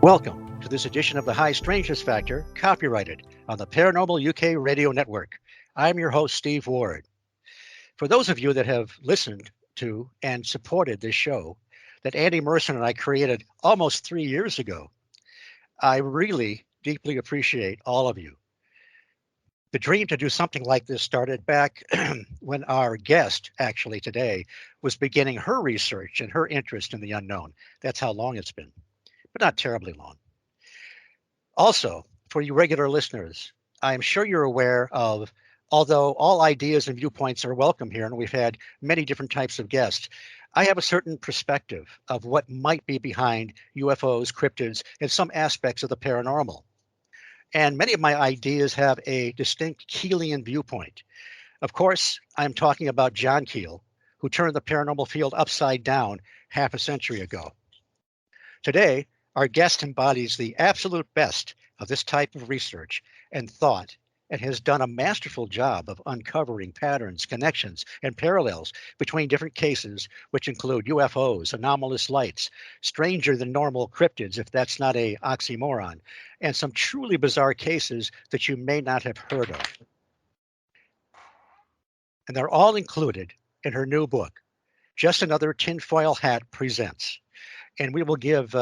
Welcome to this edition of the High Strangeness Factor, copyrighted on the Paranormal UK Radio Network. I'm your host, Steve Ward. For those of you that have listened to and supported this show that Andy Mercer and I created almost 3 years ago, I really deeply appreciate all of you. The dream to do something like this started back when our guest, actually today, was beginning her research and her interest in the unknown. That's how long it's been, but not terribly long. Also, for you regular listeners, I'm sure you're aware of, although all ideas and viewpoints are welcome here, and we've had many different types of guests, I have a certain perspective of what might be behind UFOs, cryptids, and some aspects of the paranormal. And many of my ideas have a distinct Keelian viewpoint. Of course, I'm talking about John Keel, who turned the paranormal field upside down half a century ago. Today, our guest embodies the absolute best of this type of research and thought, and has done a masterful job of uncovering patterns, connections, and parallels between different cases, which include UFOs, anomalous lights, stranger than normal cryptids, if that's not an oxymoron, and some truly bizarre cases that you may not have heard of. And they're all included in her new book, Just Another Tinfoil Hat Presents. And we will give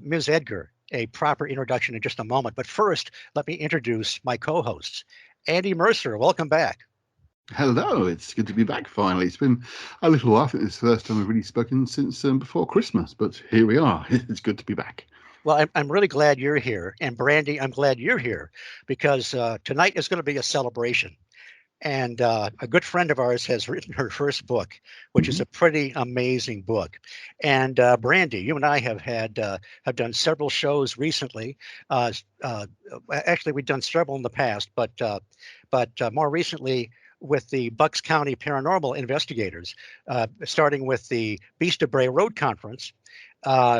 Ms. Edgar a proper introduction in just a moment. But first, let me introduce my co-hosts. Andy Mercer, welcome back. Hello, it's good to be back finally. It's been a little while. I think this is the first time we've really spoken since before Christmas, but here we are. It's good to be back. Well, I'm really glad you're here. And Brandi, I'm glad you're here because tonight is going to be a celebration. And a good friend of ours has written her first book, which is a pretty amazing book. And Brandi, you and I have done several shows recently. Actually, we've done several in the past, but more recently with the Bucks County Paranormal Investigators, starting with the Beast of Bray Road Conference.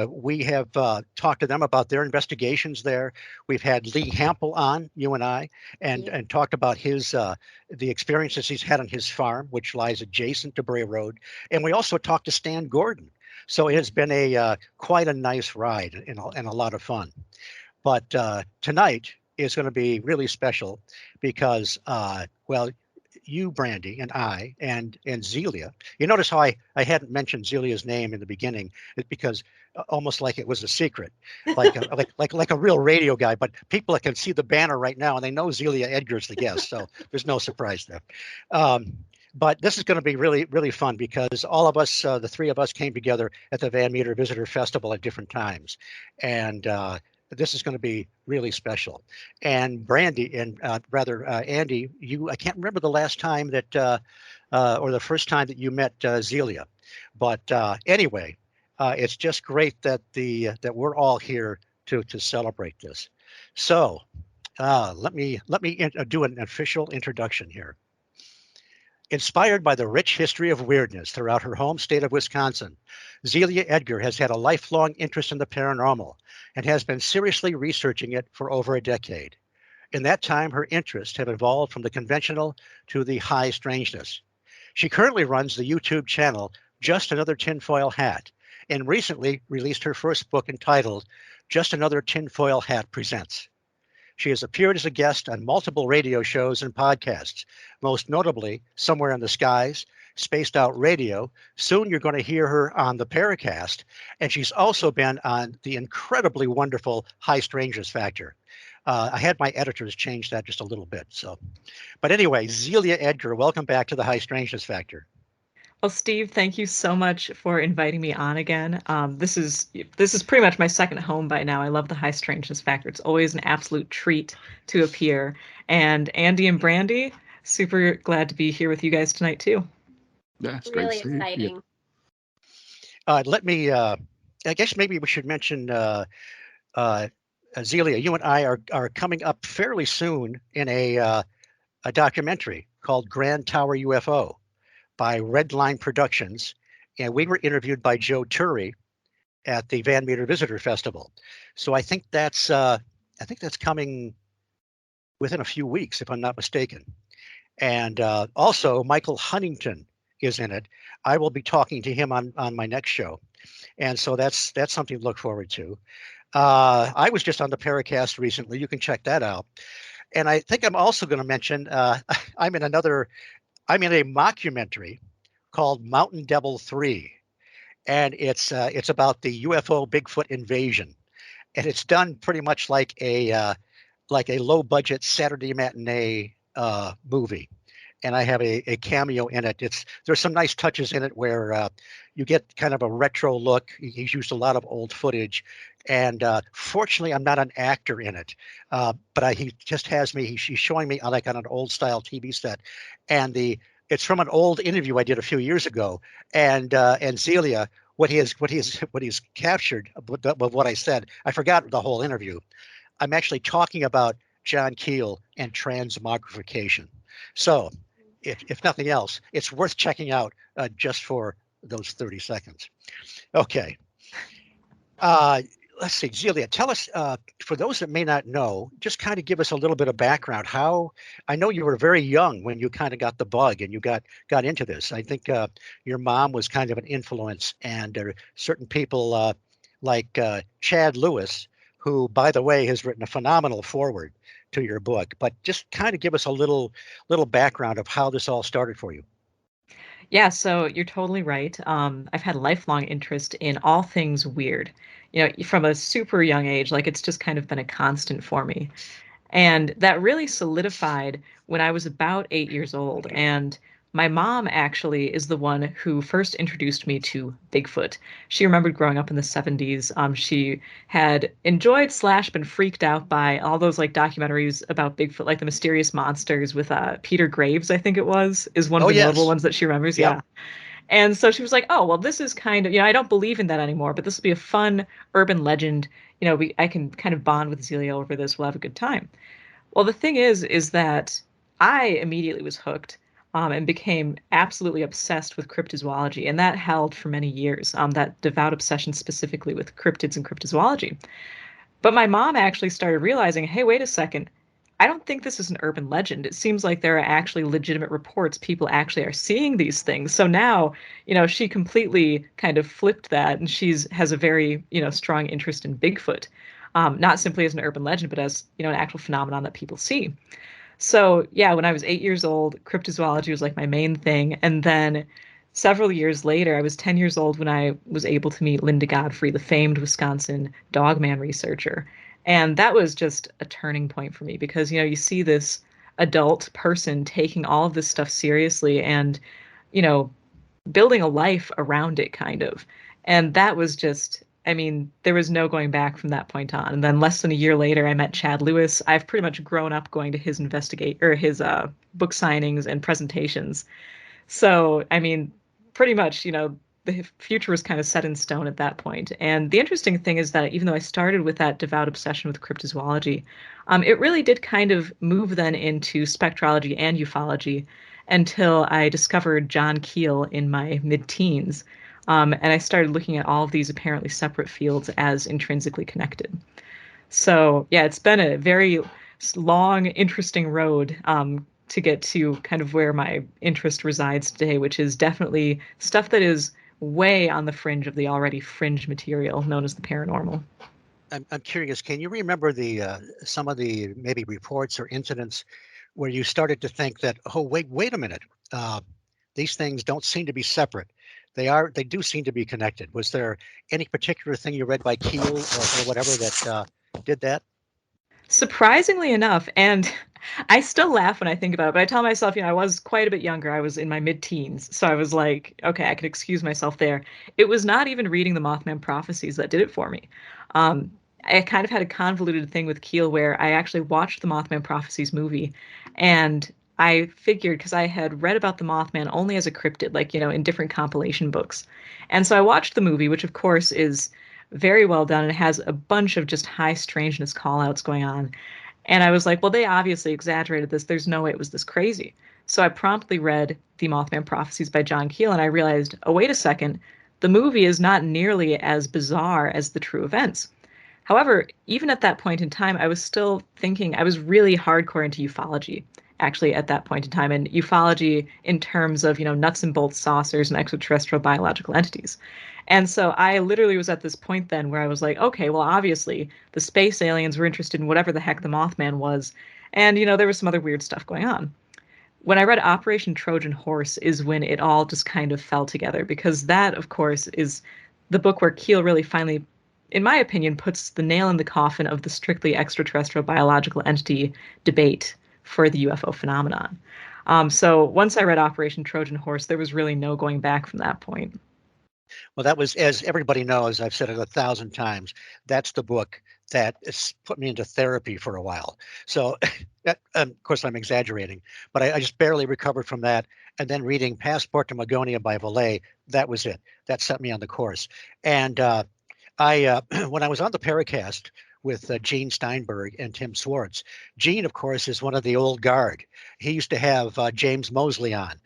We have talked to them about their investigations there. We've had Lee Hampel on, you and I, and talked about his the experiences he's had on his farm, which lies adjacent to Bray Road. And we also talked to Stan Gordon. So it has been a quite a nice ride and a lot of fun. But tonight is going to be really special because, well, you, Brandi, and I, and Zelia. You notice how I hadn't mentioned Zelia's name in the beginning. It's because almost like it was a secret, like a real radio guy. But people that can see the banner right now and they know Zelia Edgar is the guest, so there's no surprise there. But this is going to be really, really fun because all of us, the three of us, came together at the Van Meter Visitor Festival at different times, and this is going to be really special. And Brandi, and Andy, I can't remember the last time that, or the first time that you met Zelia, but anyway, it's just great that that we're all here to celebrate this. So let me do an official introduction here. Inspired by the rich history of weirdness throughout her home state of Wisconsin, Zelia Edgar has had a lifelong interest in the paranormal and has been seriously researching it for over a decade. In that time, her interests have evolved from the conventional to the high strangeness. She currently runs the YouTube channel Just Another Tinfoil Hat and recently released her first book entitled Just Another Tinfoil Hat Presents. She has appeared as a guest on multiple radio shows and podcasts, most notably Somewhere in the Skies, Spaced Out Radio. Soon you're going to hear her on the Paracast, and she's also been on the incredibly wonderful High Strangeness Factor. I had my editors change that just a little bit. But anyway, Zelia Edgar, welcome back to the High Strangeness Factor. Well, Steve, thank you so much for inviting me on again. This is pretty much my second home by now. I love the High Strangeness Factor. It's always an absolute treat to appear. And Andy and Brandi, super glad to be here with you guys tonight too. Yeah, it's really great exciting. Let me. I guess maybe we should mention Zelia. You and I are coming up fairly soon in a documentary called Grand Tower UFO by Redline Productions, and we were interviewed by Joe Turry at the Van Meter Visitor Festival. So I think that's coming within a few weeks, if I'm not mistaken. And also Michael Huntington is in it. I will be talking to him on my next show, and so that's something to look forward to. I was just on the Paracast recently. You can check that out. And I think I'm also going to mention I'm in a mockumentary called Mountain Devil 3, and it's about the UFO Bigfoot invasion, and it's done pretty much like a low budget Saturday matinee movie. And I have a cameo in it. There's some nice touches in it where you get kind of a retro look. He's used a lot of old footage, and fortunately, I'm not an actor in it. But he just has me. He's showing me like on an old style TV set, and it's from an old interview I did a few years ago. And Zelia, what he's captured of what I said. I forgot the whole interview. I'm actually talking about John Keel and transmogrification. So, if nothing else, it's worth checking out just for those 30 seconds. Okay. Let's see, Zelia, tell us, for those that may not know, just kind of give us a little bit of background. I know you were very young when you kind of got the bug and you got into this. I think your mom was kind of an influence, and certain people like Chad Lewis, who, by the way, has written a phenomenal foreword to your book. But just kind of give us a little background of how this all started for you. Yeah, so you're totally right. I've had a lifelong interest in all things weird, from a super young age. Like it's just kind of been a constant for me. And that really solidified when I was about 8 years old. And my mom actually is the one who first introduced me to Bigfoot. She remembered growing up in the 70s. She had enjoyed slash been freaked out by all those like documentaries about Bigfoot, like the mysterious monsters with Peter Graves, I think it was, is one of Oh, the notable yes. ones that she remembers. Yep. Yeah. And so she was like, "Oh, well, this is kind of, I don't believe in that anymore, but this will be a fun urban legend. I can kind of bond with Zelia over this. We'll have a good time." Well, the thing is that I immediately was hooked and became absolutely obsessed with cryptozoology, and that held for many years. That devout obsession specifically with cryptids and cryptozoology. But my mom actually started realizing, hey, wait a second. I don't think this is an urban legend. It seems like there are actually legitimate reports. People actually are seeing these things. So now, she completely kind of flipped that, and has a very, strong interest in Bigfoot, not simply as an urban legend, but as an actual phenomenon that people see. So yeah, when I was 8 years old, cryptozoology was like my main thing, and then several years later, I was 10 years old when I was able to meet Linda Godfrey, the famed Wisconsin dogman researcher. And that was just a turning point for me because, you see this adult person taking all of this stuff seriously and, you know, building a life around it kind of. And that was just, I mean, there was no going back from that point on. And then less than a year later, I met Chad Lewis. I've pretty much grown up going to his his book signings and presentations. So, I mean, pretty much, the future was kind of set in stone at that point. And the interesting thing is that even though I started with that devout obsession with cryptozoology, it really did kind of move then into spectrology and ufology until I discovered John Keel in my mid-teens. And I started looking at all of these apparently separate fields as intrinsically connected. So, yeah, it's been a very long, interesting road to get to kind of where my interest resides today, which is definitely stuff that is way on the fringe of the already fringe material known as the paranormal. I'm curious, can you remember some of the maybe reports or incidents where you started to think that, oh, wait a minute, these things don't seem to be separate. They do seem to be connected. Was there any particular thing you read by Keel or whatever that did that? Surprisingly enough, and I still laugh when I think about it, but I tell myself, I was quite a bit younger. I was in my mid-teens, so I was like, okay, I could excuse myself there. It was not even reading the Mothman prophecies that did it for me. Um, I kind of had a convoluted thing with Keel where I actually watched the Mothman prophecies movie, and I figured because I had read about the Mothman only as a cryptid, like, in different compilation books. And so I watched the movie, which of course is very well done and it has a bunch of just high strangeness call outs going on. And I was like, well, they obviously exaggerated this. There's no way it was this crazy. So I promptly read The Mothman Prophecies by John Keel and I realized, oh, wait a second, the movie is not nearly as bizarre as the true events. However, even at that point in time, I was still thinking I was really hardcore into ufology. actually at that point in time, and ufology in terms of, nuts and bolts saucers and extraterrestrial biological entities. And so I literally was at this point then where I was like, okay, well, obviously the space aliens were interested in whatever the heck the Mothman was. And, there was some other weird stuff going on. When I read Operation Trojan Horse is when it all just kind of fell together, because that, of course, is the book where Keel really finally, in my opinion, puts the nail in the coffin of the strictly extraterrestrial biological entity debate for the UFO phenomenon. So once I read Operation Trojan Horse, there was really no going back from that point. Well, that was, as everybody knows, I've said it 1,000 times, that's the book that has put me into therapy for a while. So, of course, I'm exaggerating, but I just barely recovered from that. And then reading Passport to Magonia by Valet, that was it. That set me on the course. And I, when I was on the Paracast with Gene Steinberg and Tim Swartz, Gene, of course, is one of the old guard. He used to have James Mosley on,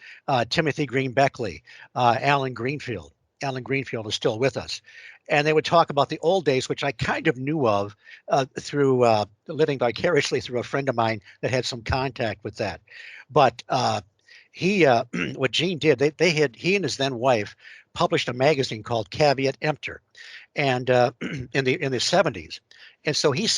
Timothy Green Beckley, Alan Greenfield. Alan Greenfield is still with us. And they would talk about the old days, which I kind of knew of through living vicariously through a friend of mine that had some contact with that. But he, what Gene did, he and his then wife published a magazine called Caveat Emptor, and in the 70s. And so he's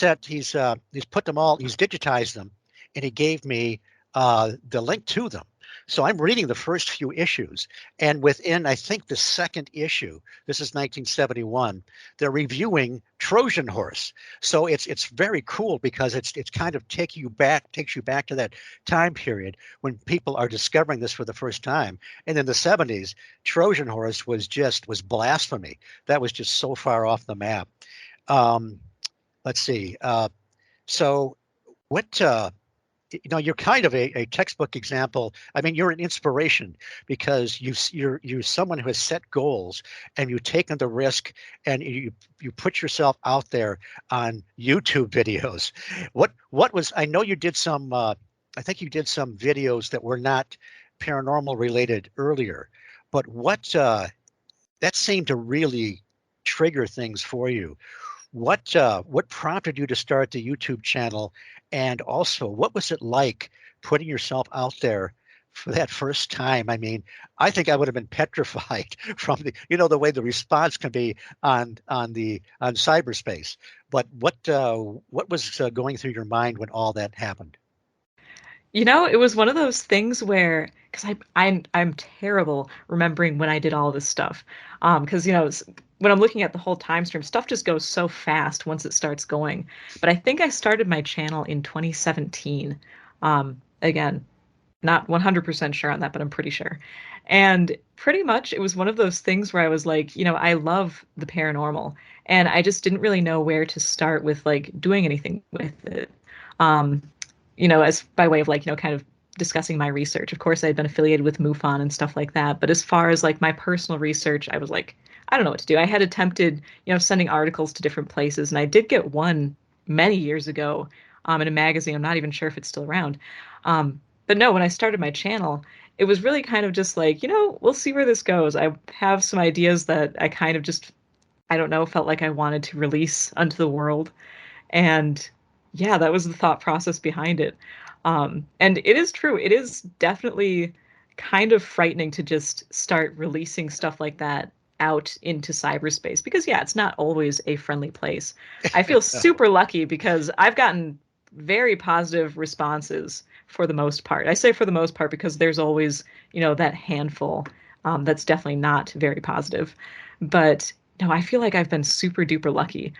put them all, he's digitized them, and he gave me the link to them. So I'm reading the first few issues, and within, I think, the second issue, this is 1971, they're reviewing Trojan Horse. So it's very cool because it's kind of takes you back to that time period when people are discovering this for the first time. And in the 70s, Trojan Horse was blasphemy. That was just so far off the map. Let's see. So what? You're kind of a textbook example. I mean, you're an inspiration because you're someone who has set goals and you've taken the risk and you put yourself out there on YouTube videos. What was, I know you did some, I think you did some videos that were not paranormal related earlier, but that seemed to really trigger things for you. What prompted you to start the YouTube channel, and also what was it like putting yourself out there for that first time? I mean, I think I would have been petrified from the way the response can be on cyberspace. But what was going through your mind when all that happened? It was one of those things where, because I'm terrible remembering when I did all this stuff, because when I'm looking at the whole time stream, stuff just goes so fast once it starts going. But I think I started my channel in 2017. Again, not 100% sure on that, but I'm pretty sure. And pretty much it was one of those things where I was like, I love the paranormal, and I just didn't really know where to start with like doing anything with it. Um, as by way of like, kind of discussing my research. Of course, I'd been affiliated with MUFON and stuff like that. But as far as like my personal research, I was like, I don't know what to do. I had attempted, sending articles to different places, and I did get one many years ago in a magazine. I'm not even sure if it's still around. But no, when I started my channel, it was really kind of just like, we'll see where this goes. I have some ideas that I kind of just, I don't know, felt like I wanted to release unto the world. And yeah, that was the thought process behind it. And it is true. It is definitely kind of frightening to just start releasing stuff like that out into cyberspace because, yeah, it's not always a friendly place. I feel super lucky because I've gotten very positive responses for the most part. I say for the most part because there's always, that handful that's definitely not very positive. But no, I feel like I've been super duper lucky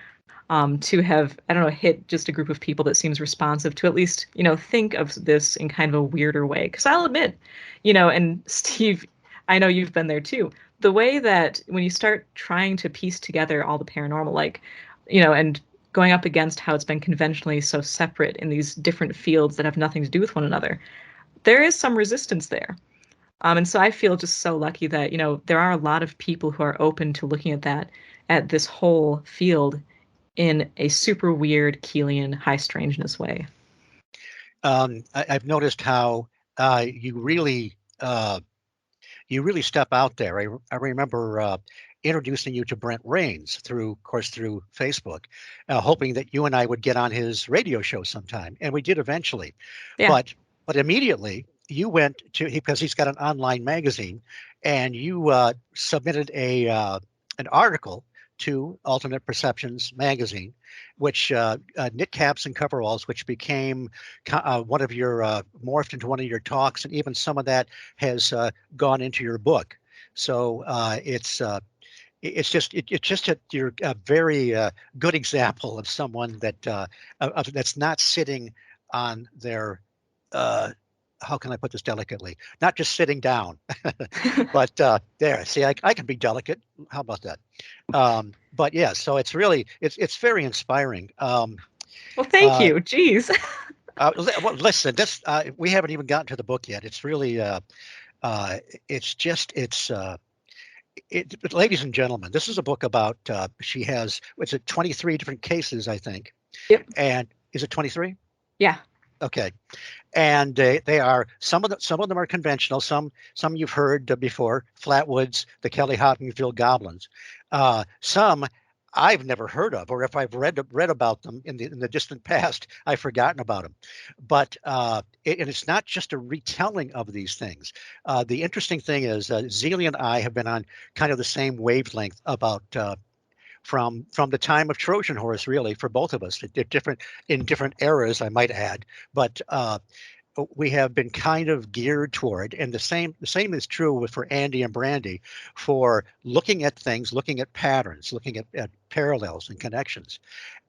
to have, I don't know, hit just a group of people that seems responsive to at least, think of this in kind of a weirder way. Because I'll admit, and Steve, I know you've been there too. The way that when you start trying to piece together all the paranormal, like, and going up against how it's been conventionally so separate in these different fields that have nothing to do with one another, there is some resistance there. And so I feel just so lucky that, there are a lot of people who are open to looking at this whole field in a super weird Keelian high strangeness way. I've noticed how you really step out there. I remember introducing you to Brent Rains through Facebook, hoping that you and I would get on his radio show sometime, and we did eventually. Yeah. But But immediately you went to, because he's got an online magazine, and you submitted an article to Alternate Perceptions magazine, which knit caps and coveralls, which became one of your morphed into one of your talks, and even some of that has gone into your book. So it's just you're a very good example of someone that's not sitting on their how can I put this delicately? Not just sitting down, but there. See, I can be delicate. How about that? But yeah, so it's very inspiring. Well, thank you. Jeez. Well, listen, this we haven't even gotten to the book yet. It's really it's just ladies and gentlemen, this is a book about she has, what's it, 23 different cases, I think. Yep. And is it 23? Yeah. Okay. And they are, some of them are conventional, some you've heard before: Flatwoods, the Kelly Hopkinsville Goblins. Some I've never heard of, or if I've read about them in the distant past, I've forgotten about them. But and it's not just a retelling of these things. The interesting thing is Zelia and I have been on kind of the same wavelength about from the time of Trojan horse, really, for both of us, in different eras, I might add. But we have been kind of geared toward, and the same is true for Andy and Brandi, for looking at things, looking at patterns, looking at parallels and connections.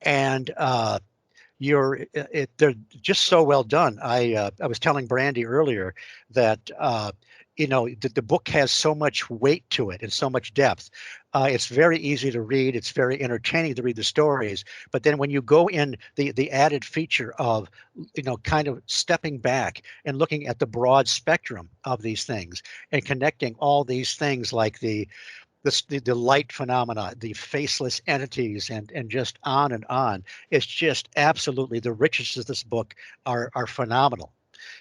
And they're just so well done. I was telling Brandi earlier that the book has so much weight to it and so much depth. It's very easy to read. It's very entertaining to read the stories. But then when you go in the added feature of kind of stepping back and looking at the broad spectrum of these things and connecting all these things, like the light phenomena, the faceless entities, and just on and on. It's just absolutely, the riches of this book are phenomenal.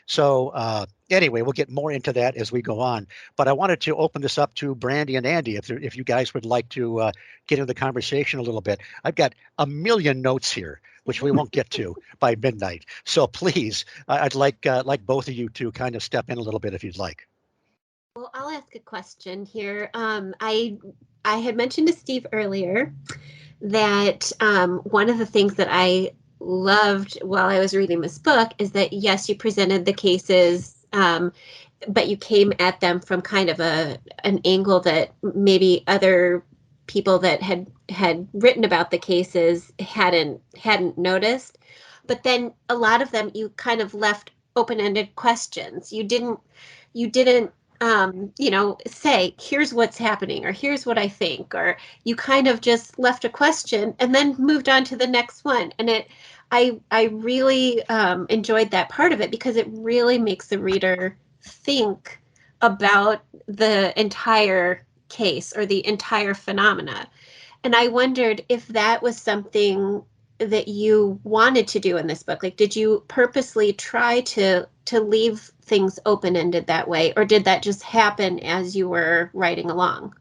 So anyway, we'll get more into that as we go on. But I wanted to open this up to Brandi and Andy, if you guys would like to get into the conversation a little bit. I've got a million notes here, which we won't get to by midnight. So please, I'd like both of you to kind of step in a little bit if you'd like. Well, I'll ask a question here. I had mentioned to Steve earlier that one of the things that I loved while I was reading this book is that, yes, you presented the cases, but you came at them from kind of an angle that maybe other people that had written about the cases hadn't noticed. But then a lot of them you kind of left open-ended questions. You didn't say, here's what's happening, or here's what I think, or you kind of just left a question and then moved on to the next one. And I really enjoyed that part of it, because it really makes the reader think about the entire case or the entire phenomena. And I wondered if that was something that you wanted to do in this book. Like, did you purposely try to leave things open-ended that way, or did that just happen as you were writing along?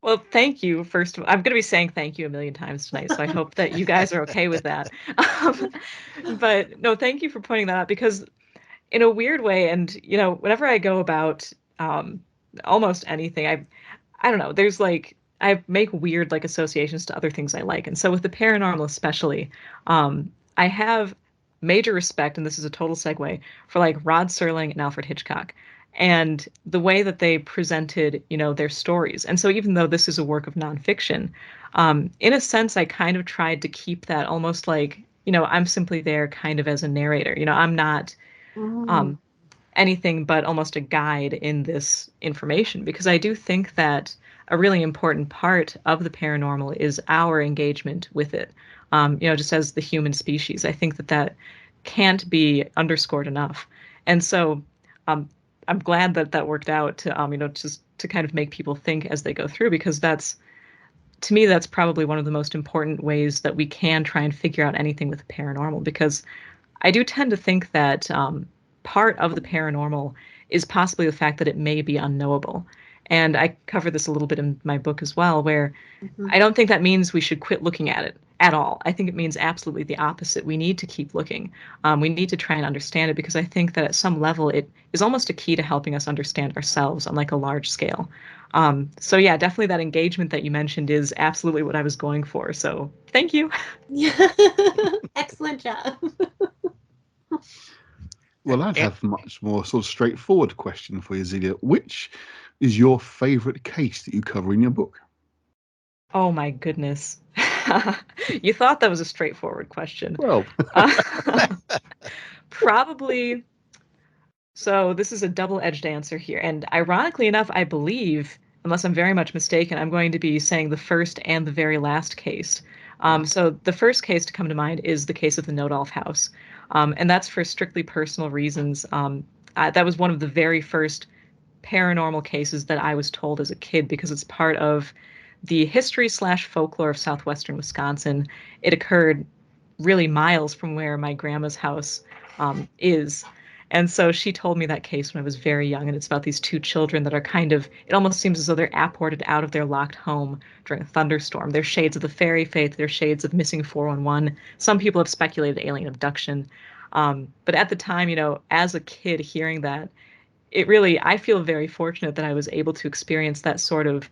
Well, thank you. First of all, I'm going to be saying thank you a million times tonight, so I hope that you guys are okay with that. But no, thank you for pointing that out, because in a weird way, and whenever I go about almost anything, I don't know, there's like, I make weird like associations to other things I like. And so with the paranormal especially, I have major respect, and this is a total segue, for like Rod Serling and Alfred Hitchcock, and the way that they presented, their stories. And so even though this is a work of nonfiction, in a sense, I kind of tried to keep that almost like, I'm simply there kind of as a narrator. I'm not anything but almost a guide in this information, because I do think that a really important part of the paranormal is our engagement with it. Just as the human species, I think that can't be underscored enough. And so I'm glad that worked out to, just to kind of make people think as they go through, because to me, that's probably one of the most important ways that we can try and figure out anything with the paranormal, because I do tend to think that part of the paranormal is possibly the fact that it may be unknowable. And I cover this a little bit in my book as well, where I don't think that means we should quit looking at it. at all. I think it means absolutely the opposite. We need to keep looking. We need to try and understand it, because I think that at some level it is almost a key to helping us understand ourselves on like a large scale. So yeah, definitely that engagement that you mentioned is absolutely what I was going for. So thank you. Yeah. Excellent job. Well, I'd And- have much more sort of straightforward question for you, Zelia. Which is your favourite case that you cover in your book? Oh my goodness. You thought that was a straightforward question. Well, Probably. So this is a double-edged answer here. And ironically enough, I believe, unless I'm very much mistaken, I'm going to be saying the first and the very last case. So the first case to come to mind is the case of the Nodolf house. And that's for strictly personal reasons. That was one of the very first paranormal cases that I was told as a kid, because it's part of the history/folklore of southwestern Wisconsin. It occurred really miles from where my grandma's house is. And so she told me that case when I was very young, and it's about these two children that are kind of, it almost seems as though they're apported out of their locked home during a thunderstorm. They're shades of the fairy faith, they're shades of missing 411. Some people have speculated alien abduction. But at the time, as a kid hearing that, it really, I feel very fortunate that I was able to experience that sort of,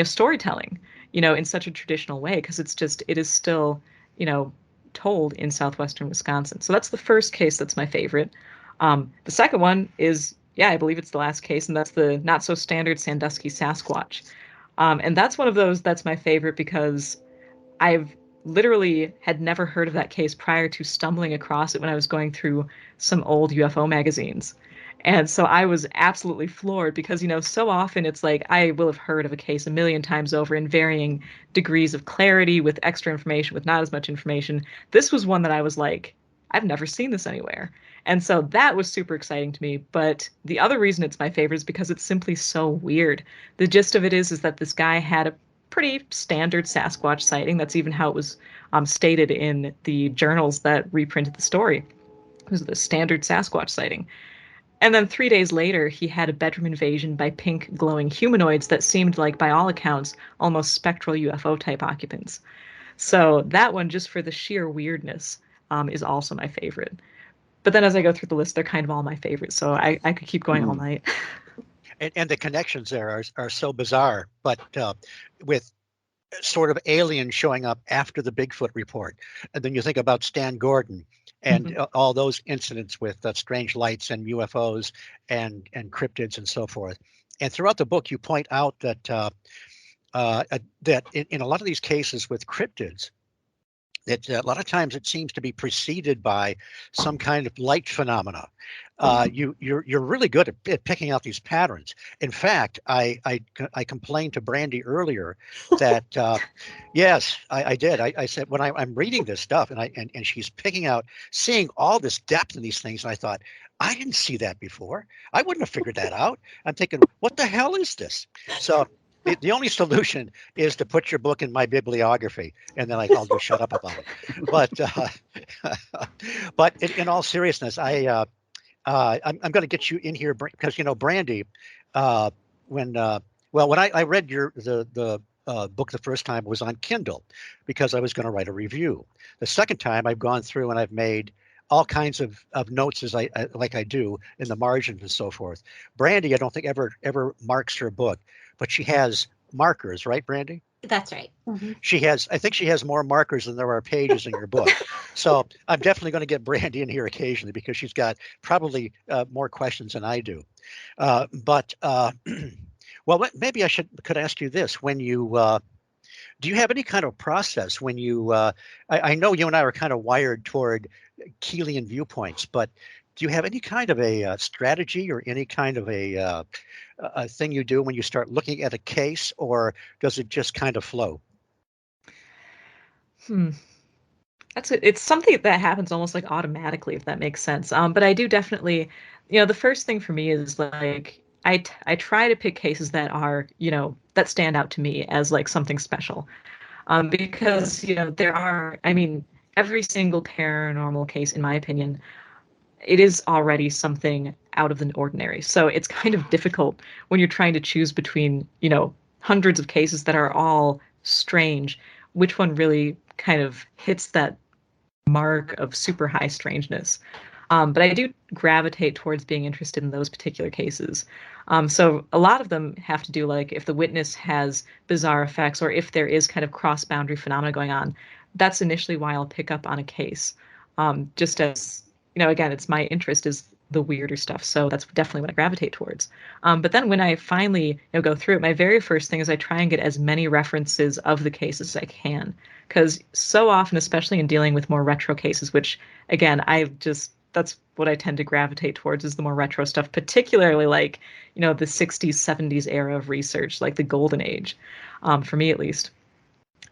storytelling, in such a traditional way, because it is still, you know, told in southwestern Wisconsin. So that's the first case that's my favorite. The second one is, yeah, I believe it's the last case, and that's the not so standard Sandusky Sasquatch. And that's one of those that's my favorite because I've literally had never heard of that case prior to stumbling across it when I was going through some old UFO magazines. And so I was absolutely floored because, so often it's like I will have heard of a case a million times over in varying degrees of clarity, with extra information, with not as much information. This was one that I was like, I've never seen this anywhere. And so that was super exciting to me. But the other reason it's my favorite is because it's simply so weird. The gist of it is that this guy had a pretty standard Sasquatch sighting. That's even how it was stated in the journals that reprinted the story. It was the standard Sasquatch sighting. And then 3 days later, he had a bedroom invasion by pink glowing humanoids that seemed like, by all accounts, almost spectral UFO type occupants. So that one, just for the sheer weirdness, is also my favorite. But then as I go through the list, they're kind of all my favorites. So I could keep going all night. and the connections there are so bizarre, but with sort of aliens showing up after the Bigfoot report. And then you think about Stan Gordon and all those incidents with strange lights and UFOs and cryptids and so forth. And throughout the book, you point out that that in a lot of these cases with cryptids, that a lot of times it seems to be preceded by some kind of light phenomena. You're really good at picking out these patterns. In fact, I complained to Brandi earlier that yes, I did. I said when I'm reading this stuff and she's picking out, seeing all this depth in these things, and I thought, I didn't see that before. I wouldn't have figured that out. I'm thinking, what the hell is this? So the only solution is to put your book in my bibliography, and then I'll just shut up about it. But in all seriousness, I'm going to get you in here because Brandi, when I read the book the first time, was on Kindle because I was going to write a review. The second time I've gone through and I've made all kinds of notes as I like I do in the margins and so forth. Brandi, I don't think ever marks her book, but she has markers, right, Brandi? That's right. Mm-hmm. I think she has more markers than there are pages in your book. So I'm definitely going to get Brandi in here occasionally because she's got probably more questions than I do. But well, maybe could ask you this: when you do you have any kind of process when you? I know you and I are kind of wired toward Keelian viewpoints, but do you have any kind of a strategy or any kind of a thing you do when you start looking at a case, or does it just kind of flow? It's something that happens almost like automatically, if that makes sense. But I do definitely, the first thing for me is like I try to pick cases that are, that stand out to me as like something special. Because, there are, I mean, every single paranormal case, in my opinion, it is already something out of the ordinary. So it's kind of difficult when you're trying to choose between, hundreds of cases that are all strange, which one really kind of hits that mark of super high strangeness. But I do gravitate towards being interested in those particular cases. So a lot of them have to do like if the witness has bizarre effects or if there is kind of cross-boundary phenomena going on. That's initially why I'll pick up on a case. Just as, again, it's my interest is the weirder stuff. So that's definitely what I gravitate towards. But then when I finally go through it, my very first thing is I try and get as many references of the cases as I can. Because so often, especially in dealing with more retro cases, which again, that's what I tend to gravitate towards is the more retro stuff, particularly like, the 60s, 70s era of research, like the golden age, for me at least.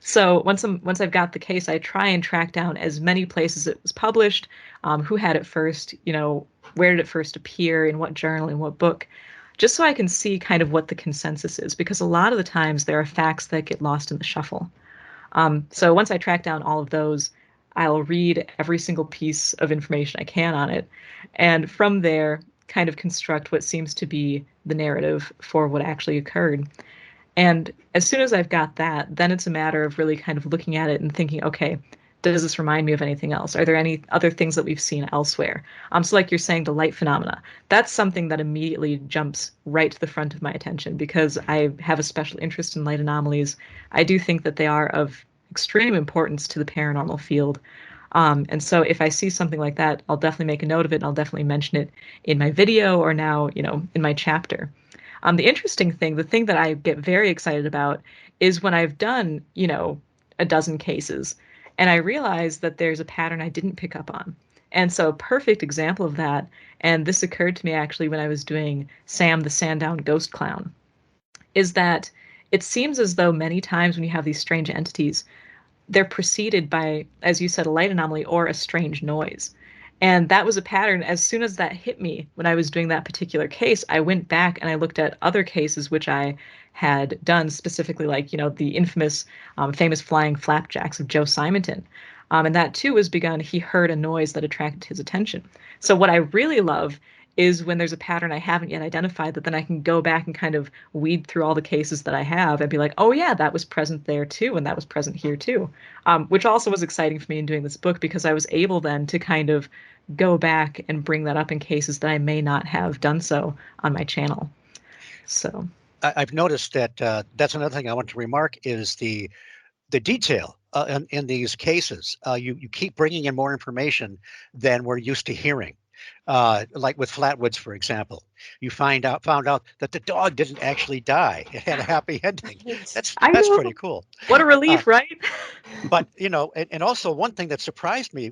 So once I've got the case, I try and track down as many places it was published, who had it first, where did it first appear, in what journal, in what book, just so I can see kind of what the consensus is, because a lot of the times there are facts that get lost in the shuffle. So once I track down all of those, I'll read every single piece of information I can on it, and from there kind of construct what seems to be the narrative for what actually occurred. And as soon as I've got that, then it's a matter of really kind of looking at it and thinking, okay, does this remind me of anything else? Are there any other things that we've seen elsewhere? So like you're saying, the light phenomena, that's something that immediately jumps right to the front of my attention because I have a special interest in light anomalies. I do think that they are of extreme importance to the paranormal field. And so if I see something like that, I'll definitely make a note of it and I'll definitely mention it in my video or now, in my chapter. The interesting thing, the thing that I get very excited about is when I've done, a dozen cases and I realize that there's a pattern I didn't pick up on. And so a perfect example of that, and this occurred to me actually when I was doing Sam the Sandown Ghost Clown, is that it seems as though many times when you have these strange entities, they're preceded by, as you said, a light anomaly or a strange noise. And that was a pattern. As soon as that hit me when I was doing that particular case, I went back and I looked at other cases which I had done, specifically like, the infamous, famous flying flapjacks of Joe Simonton. And that too was begun. He heard a noise that attracted his attention. So what I really love is when there's a pattern I haven't yet identified that then I can go back and kind of weed through all the cases that I have and be like, oh yeah, that was present there too. And that was present here too. Which also was exciting for me in doing this book because I was able then to kind of go back and bring that up in cases that I may not have done so on my channel. So I've noticed that that's another thing I want to remark is the detail in these cases. You keep bringing in more information than we're used to hearing. Like with Flatwoods, for example, you found out that the dog didn't actually die; it had a happy ending. That's pretty cool. What a relief, right? But and also one thing that surprised me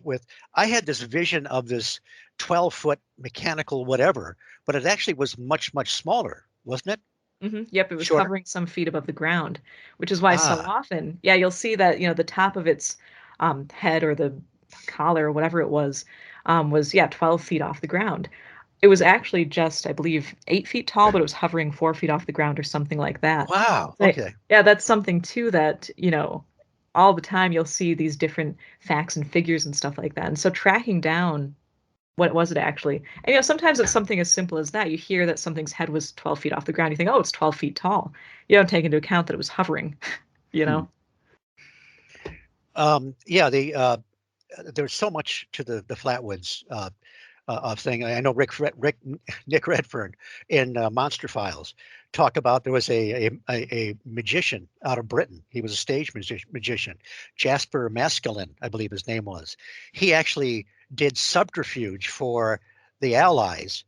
I had this vision of this 12-foot mechanical whatever, but it actually was much smaller, wasn't it? Mm-hmm. Yep, it was Shorter? hovering some feet above the ground, which is why so often, you'll see that the top of its head or the collar or whatever it was 12 feet off the ground. It was actually just, I believe, 8 feet tall, but it was hovering 4 feet off the ground or something like that. Wow. Okay. Yeah, that's something too that all the time you'll see these different facts and figures and stuff like that. And so tracking down what was it actually? And sometimes it's something as simple as that. You hear that something's head was 12 feet off the ground. You think, oh, it's 12 feet tall. You don't take into account that it was hovering, Yeah, there's so much to the Flatwoods thing. I know Nick Redfern in Monster Files talked about there was a magician out of Britain. He was a stage magician, Jasper Maskelyne, I believe his name was. He actually did subterfuge for the Allies,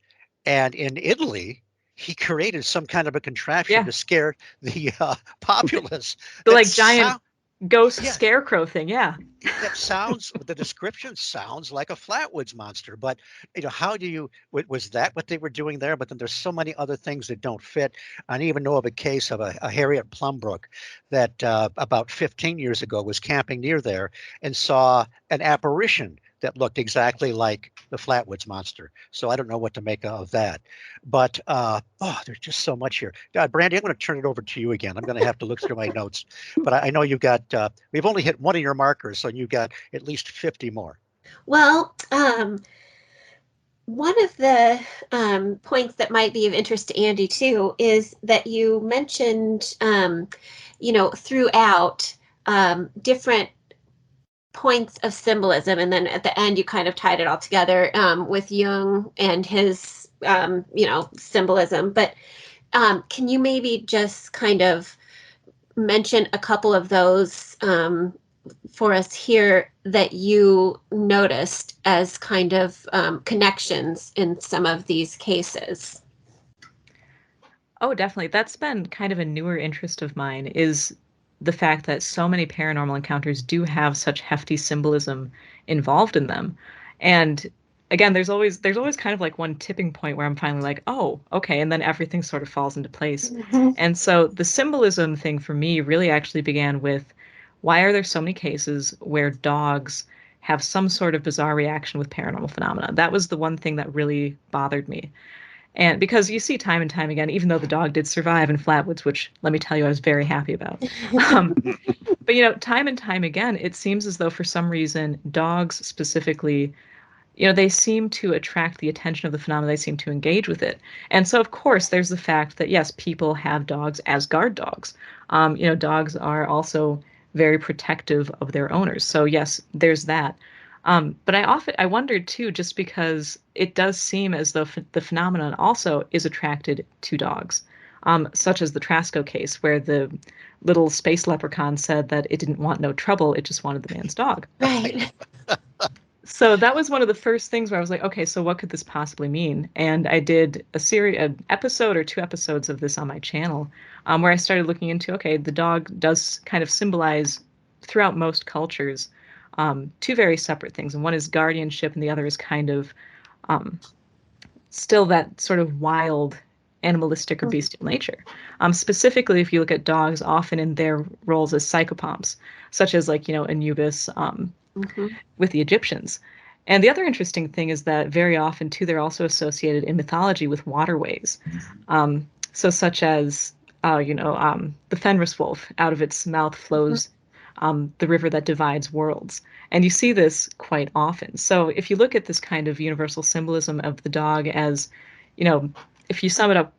and in Italy he created some kind of a contraption to scare the populace. The giant ghost scarecrow thing. Yeah. The description sounds like a Flatwoods monster, but how do you, was that what they were doing there? But then there's so many other things that don't fit. I even know of a case of a Harriet Plumbrook that about 15 years ago was camping near there and saw an apparition that looked exactly like the Flatwoods monster. So I don't know what to make of that. But there's just so much here. God, Brandi, I'm going to turn it over to you again. I'm going to have to look through my notes. But I know you've got, we've only hit one of your markers, so you've got at least 50 more. Well, one of the points that might be of interest to Andy, too, is that you mentioned, throughout different points of symbolism, and then at the end you kind of tied it all together with Jung and his symbolism. But can you maybe just kind of mention a couple of those for us here that you noticed as kind of connections in some of these cases? Oh, definitely. That's been kind of a newer interest of mine, is the fact that so many paranormal encounters do have such hefty symbolism involved in them. And again, there's always kind of like one tipping point where I'm finally like, "Oh, okay," and then everything sort of falls into place. Mhm. And so the symbolism thing for me really actually began with, why are there so many cases where dogs have some sort of bizarre reaction with paranormal phenomena? That was the one thing that really bothered me. And because you see time and time again, even though the dog did survive in Flatwoods, which let me tell you, I was very happy about. Um, but time and time again, it seems as though for some reason, dogs specifically, they seem to attract the attention of the phenomena. They seem to engage with it. And so, of course, there's the fact that, yes, people have dogs as guard dogs. Dogs are also very protective of their owners. So, yes, there's that. But I wondered too, just because it does seem as though the phenomenon also is attracted to dogs, such as the Trasco case, where the little space leprechaun said that it didn't want no trouble, it just wanted the man's dog. Right. So that was one of the first things where I was like, okay, so what could this possibly mean? And I did an episode or 2 episodes of this on my channel, where I started looking into, okay, the dog does kind of symbolize throughout most cultures two very separate things. And one is guardianship, and the other is kind of um, still that sort of wild, animalistic or bestial nature. Specifically, if you look at dogs, often in their roles as psychopomps, such as like, Anubis, Mhm. with the Egyptians. And the other interesting thing is that very often, too, they're also associated in mythology with waterways. So, such as, the Fenris wolf, out of its mouth flows the river that divides worlds. And you see this quite often. So, if you look at this kind of universal symbolism of the dog as, if you sum it up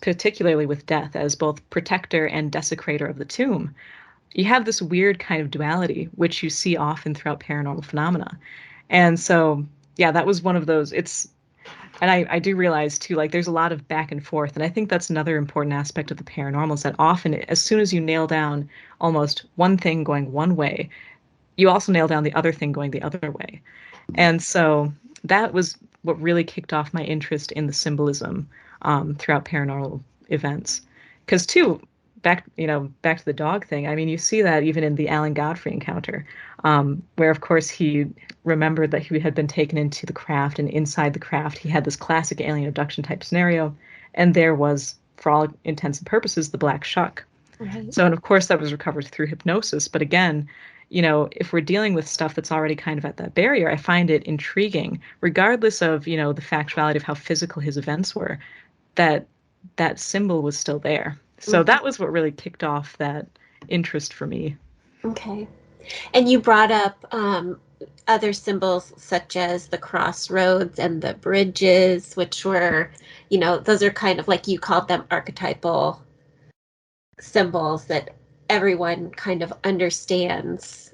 particularly with death as both protector and desecrator of the tomb, you have this weird kind of duality, which you see often throughout paranormal phenomena. And so, yeah, that was one of those. And I do realize too, like there's a lot of back and forth. And I think that's another important aspect of the paranormal, is that often, as soon as you nail down almost one thing going one way, you also nail down the other thing going the other way. And so that was what really kicked off my interest in the symbolism throughout paranormal events. Because too, back to the dog thing. I mean, you see that even in the Alan Godfrey encounter, where of course he remembered that he had been taken into the craft, and inside the craft he had this classic alien abduction type scenario, and there was, for all intents and purposes, the black shuck. Right. So, and of course, that was recovered through hypnosis. But again, if we're dealing with stuff that's already kind of at that barrier, I find it intriguing, regardless of, the factuality of how physical his events were, that that symbol was still there. So Mhm. that was what really kicked off that interest for me. Okay. And you brought up other symbols such as the crossroads and the bridges, which were, those are kind of like you called them archetypal symbols that everyone kind of understands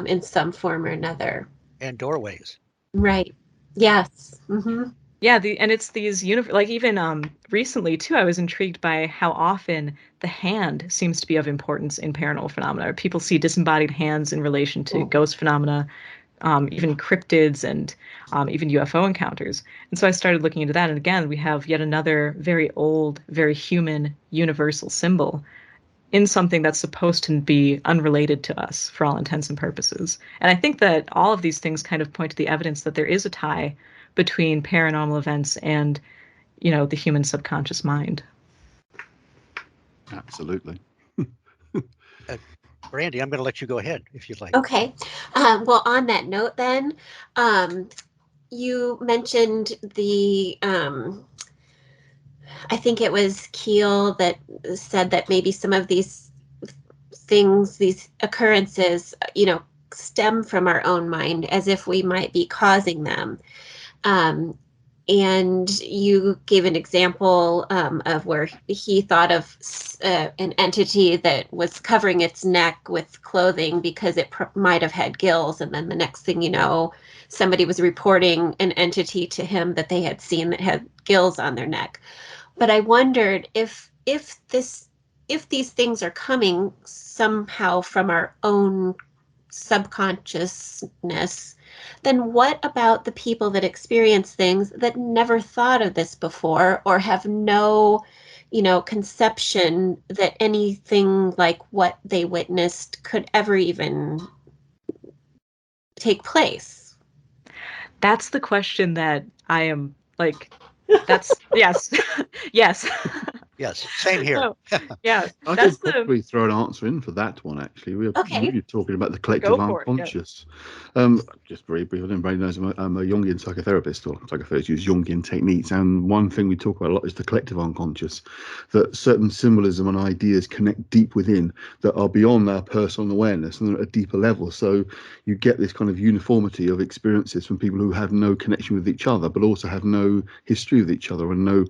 in some form or another. And doorways. Right. Yes. Mm-hmm. Yeah, and it's these like even recently too, I was intrigued by how often the hand seems to be of importance in paranormal phenomena. Or people see disembodied hands in relation to ghost phenomena, even cryptids, and even UFO encounters. And so I started looking into that. And again, we have yet another very old, very human, universal symbol in something that's supposed to be unrelated to us for all intents and purposes. And I think that all of these things kind of point to the evidence that there is a tie between paranormal events and, the human subconscious mind. Absolutely. Brandi, I'm going to let you go ahead if you'd like. Okay. Well, on that note, then, you mentioned I think it was Keel that said that maybe some of these things, these occurrences, stem from our own mind as if we might be causing them. Um, and you gave an example of where he thought of an entity that was covering its neck with clothing because it might have had gills. And then the next thing you know, somebody was reporting an entity to him that they had seen that had gills on their neck. But I wondered if these things are coming somehow from our own subconsciousness, then what about the people that experience things that never thought of this before or have no, conception that anything like what they witnessed could ever even take place? That's the question that I am like, that's yes, yes. Yes, same here. No, yeah, I that's could probably throw an answer in for that one, actually. We're Okay. really talking about the collective Go for it, yeah. unconscious. Just very briefly, everybody knows I'm a Jungian psychotherapist, or psychotherapists use Jungian techniques. And one thing we talk about a lot is the collective unconscious, that certain symbolism and ideas connect deep within that are beyond our personal awareness and at a deeper level. So you get this kind of uniformity of experiences from people who have no connection with each other, but also have no history with each other and no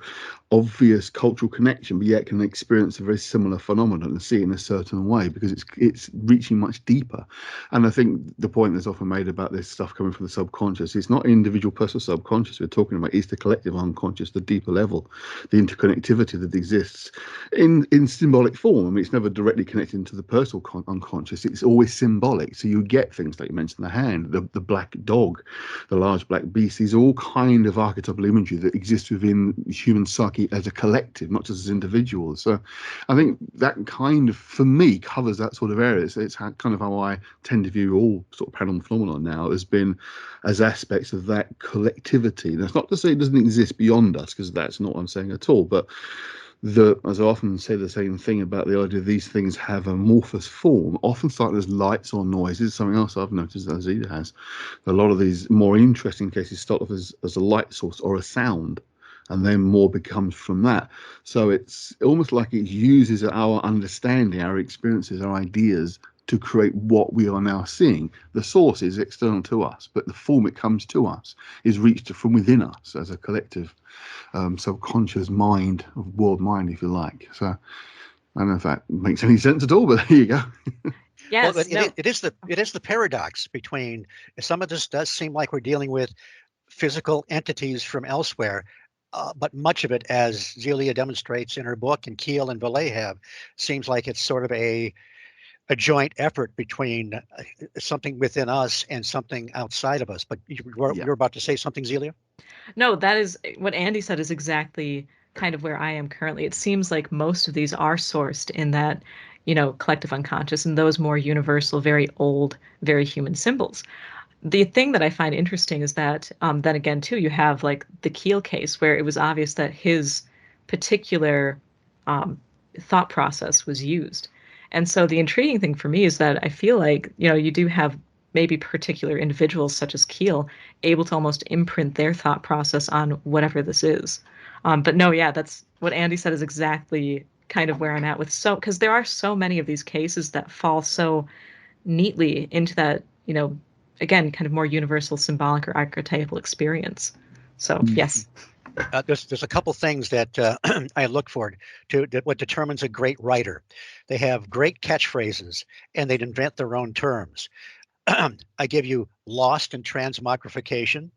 obvious cultural connection, but yet can experience a very similar phenomenon and see it in a certain way because it's reaching much deeper. And I think the point that's often made about this stuff coming from the subconscious, it's not individual personal subconscious we're talking about, it's the collective unconscious, the deeper level, the interconnectivity that exists in symbolic form. I mean, it's never directly connected into the personal unconscious, it's always symbolic. So you get things like you mentioned, the hand, the black dog, the large black beast. These are all kind of archetypal imagery that exist within human psyche as a collective, not just as individuals. So I think that kind of, for me, covers that sort of area. It's kind of how I tend to view all sort of paranormal phenomenon now, has been as aspects of that collectivity. That's not to say it doesn't exist beyond us, because that's not what I'm saying at all, but as I often say the same thing about the idea of these things have amorphous form, often starting as lights or noises. Something else I've noticed that Zelia has, a lot of these more interesting cases start off as a light source or a sound, and then more becomes from that. So it's almost like it uses our understanding, our experiences, our ideas to create what we are now seeing. The source is external to us, but the form it comes to us is reached from within us as a collective subconscious mind, world mind, if you like. So I don't know if that makes any sense at all, but there you go. Yes, Well, no. it is the paradox between some of this does seem like we're dealing with physical entities from elsewhere, but much of it, as Zelia demonstrates in her book, and Keel and Valet have, seems like it's sort of a joint effort between something within us and something outside of us. But you're about to say something, Zelia? No, that is what Andy said is exactly kind of where I am currently. It seems like most of these are sourced in that, collective unconscious and those more universal, very old, very human symbols. The thing that I find interesting is that then again, too, you have like the Keel case where it was obvious that his particular thought process was used. And so the intriguing thing for me is that I feel like, you do have maybe particular individuals such as Keel able to almost imprint their thought process on whatever this is. But no, yeah, that's what Andy said is exactly kind of where I'm at with because there are so many of these cases that fall so neatly into that, again, kind of more universal symbolic or archetypal experience. So yes. There's a couple things that I look for to what determines a great writer. They have great catchphrases and they invent their own terms. I give you lost in transmogrification.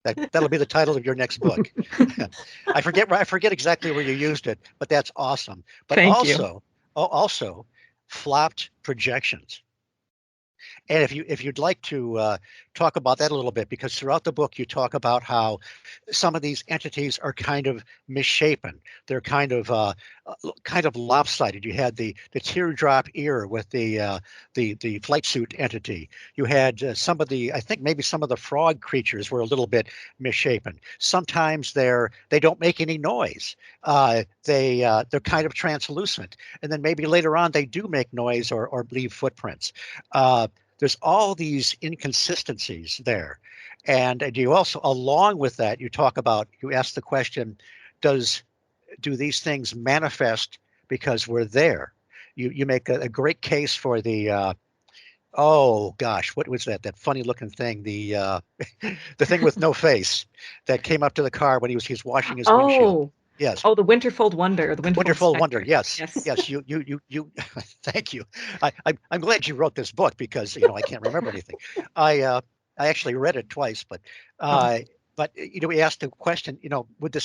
That'll be the title of your next book. I forget exactly where you used it, but that's awesome. But Thank you. Also flopped projections. And if you'd like to talk about that a little bit, because throughout the book you talk about how some of these entities are kind of misshapen. They're kind of lopsided. You had the teardrop ear with the flight suit entity. You had I think maybe some of the frog creatures were a little bit misshapen. Sometimes they don't make any noise. They're kind of translucent, and then maybe later on they do make noise or leave footprints. There's all these inconsistencies there. And you also, along with that, you ask the question, do these things manifest because we're there? You make a great case for the Oh gosh, what was that? That funny looking thing, the the thing with no face that came up to the car when he was washing his windshield. Oh, Yes. oh, the Winterfold Wonder, or the Winterfold Wonderful Wonder. Spectre. Yes. Yes. Yes. You thank you. I'm glad you wrote this book because I can't remember anything. I actually read it twice, Oh, but we asked the question,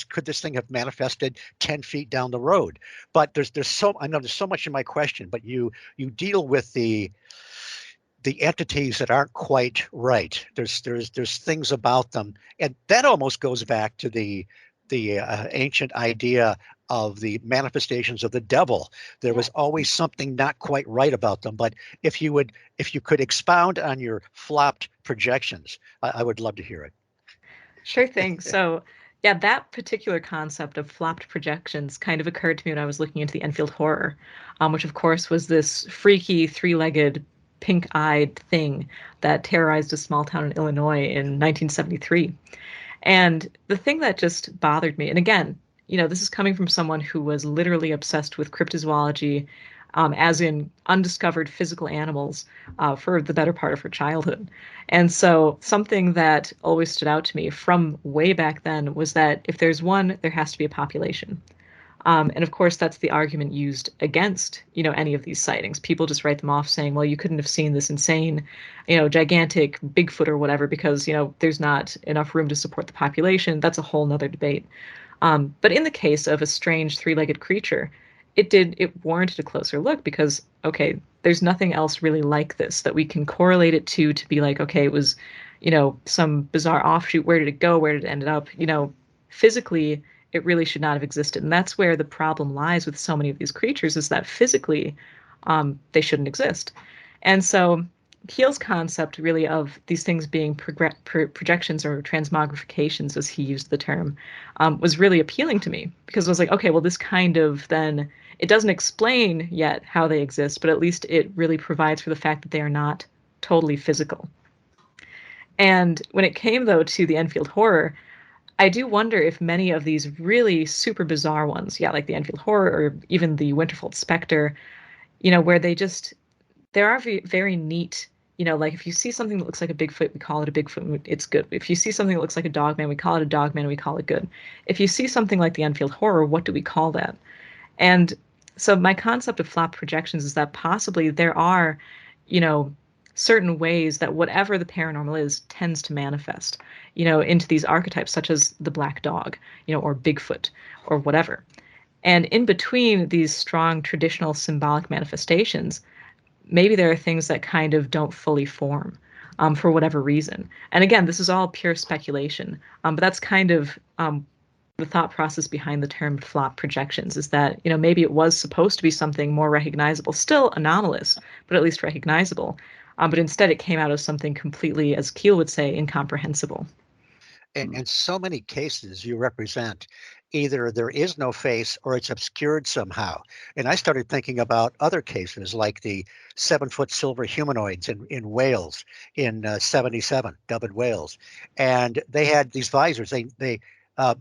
could this thing have manifested 10 feet down the road? But I know there's so much in my question, but you deal with the entities that aren't quite right. There's things about them, and that almost goes back to the ancient idea of the manifestations of the devil. There was Yes. always something not quite right about them. But if you could expound on your flopped projections, I would love to hear it. sure thing. So, yeah, that particular concept of flopped projections kind of occurred to me when I was looking into the Enfield horror, which of course was this freaky three-legged, pink-eyed thing that terrorized a small town in Illinois in 1973. And the thing that just bothered me, and again, this is coming from someone who was literally obsessed with cryptozoology, as in undiscovered physical animals, for the better part of her childhood. And so something that always stood out to me from way back then was that if there's one, there has to be a population. And of course, that's the argument used against, any of these sightings. People just write them off saying, well, you couldn't have seen this insane, gigantic Bigfoot or whatever because, there's not enough room to support the population. That's a whole nother debate. But in the case of a strange three-legged creature, it warranted a closer look because, okay, there's nothing else really like this that we can correlate it to be like, okay, it was, some bizarre offshoot. Where did it go? Where did it end up? Physically, it really should not have existed. And that's where the problem lies with so many of these creatures is that physically, they shouldn't exist. And so Keel's concept really of these things being projections or transmogrifications, as he used the term, was really appealing to me because I was like, okay, well, this kind of then it doesn't explain yet how they exist, but at least it really provides for the fact that they are not totally physical. And when it came, though, to the Enfield horror, I do wonder if many of these really super bizarre ones, yeah, like the Enfield horror or even the Winterfold Spectre, where there are very neat, like if you see something that looks like a Bigfoot, we call it a Bigfoot, it's good. If you see something that looks like a Dogman, we call it a Dogman, and we call it good. If you see something like the Enfield horror, what do we call that? And so my concept of flop projections is that possibly there are, you know, certain ways that whatever the paranormal is tends to manifest, into these archetypes such as the black dog, or Bigfoot or whatever. And in between these strong traditional symbolic manifestations, maybe there are things that kind of don't fully form, for whatever reason. And again, this is all pure speculation, but that's kind of the thought process behind the term flop projections is that, maybe it was supposed to be something more recognizable, still anomalous, but at least recognizable. But instead, it came out as something completely, as Keel would say, incomprehensible. In so many cases you represent, either there is no face or it's obscured somehow. And I started thinking about other cases like the 7-foot silver humanoids in Wales in 77, Dublin, Wales. And they had these visors. They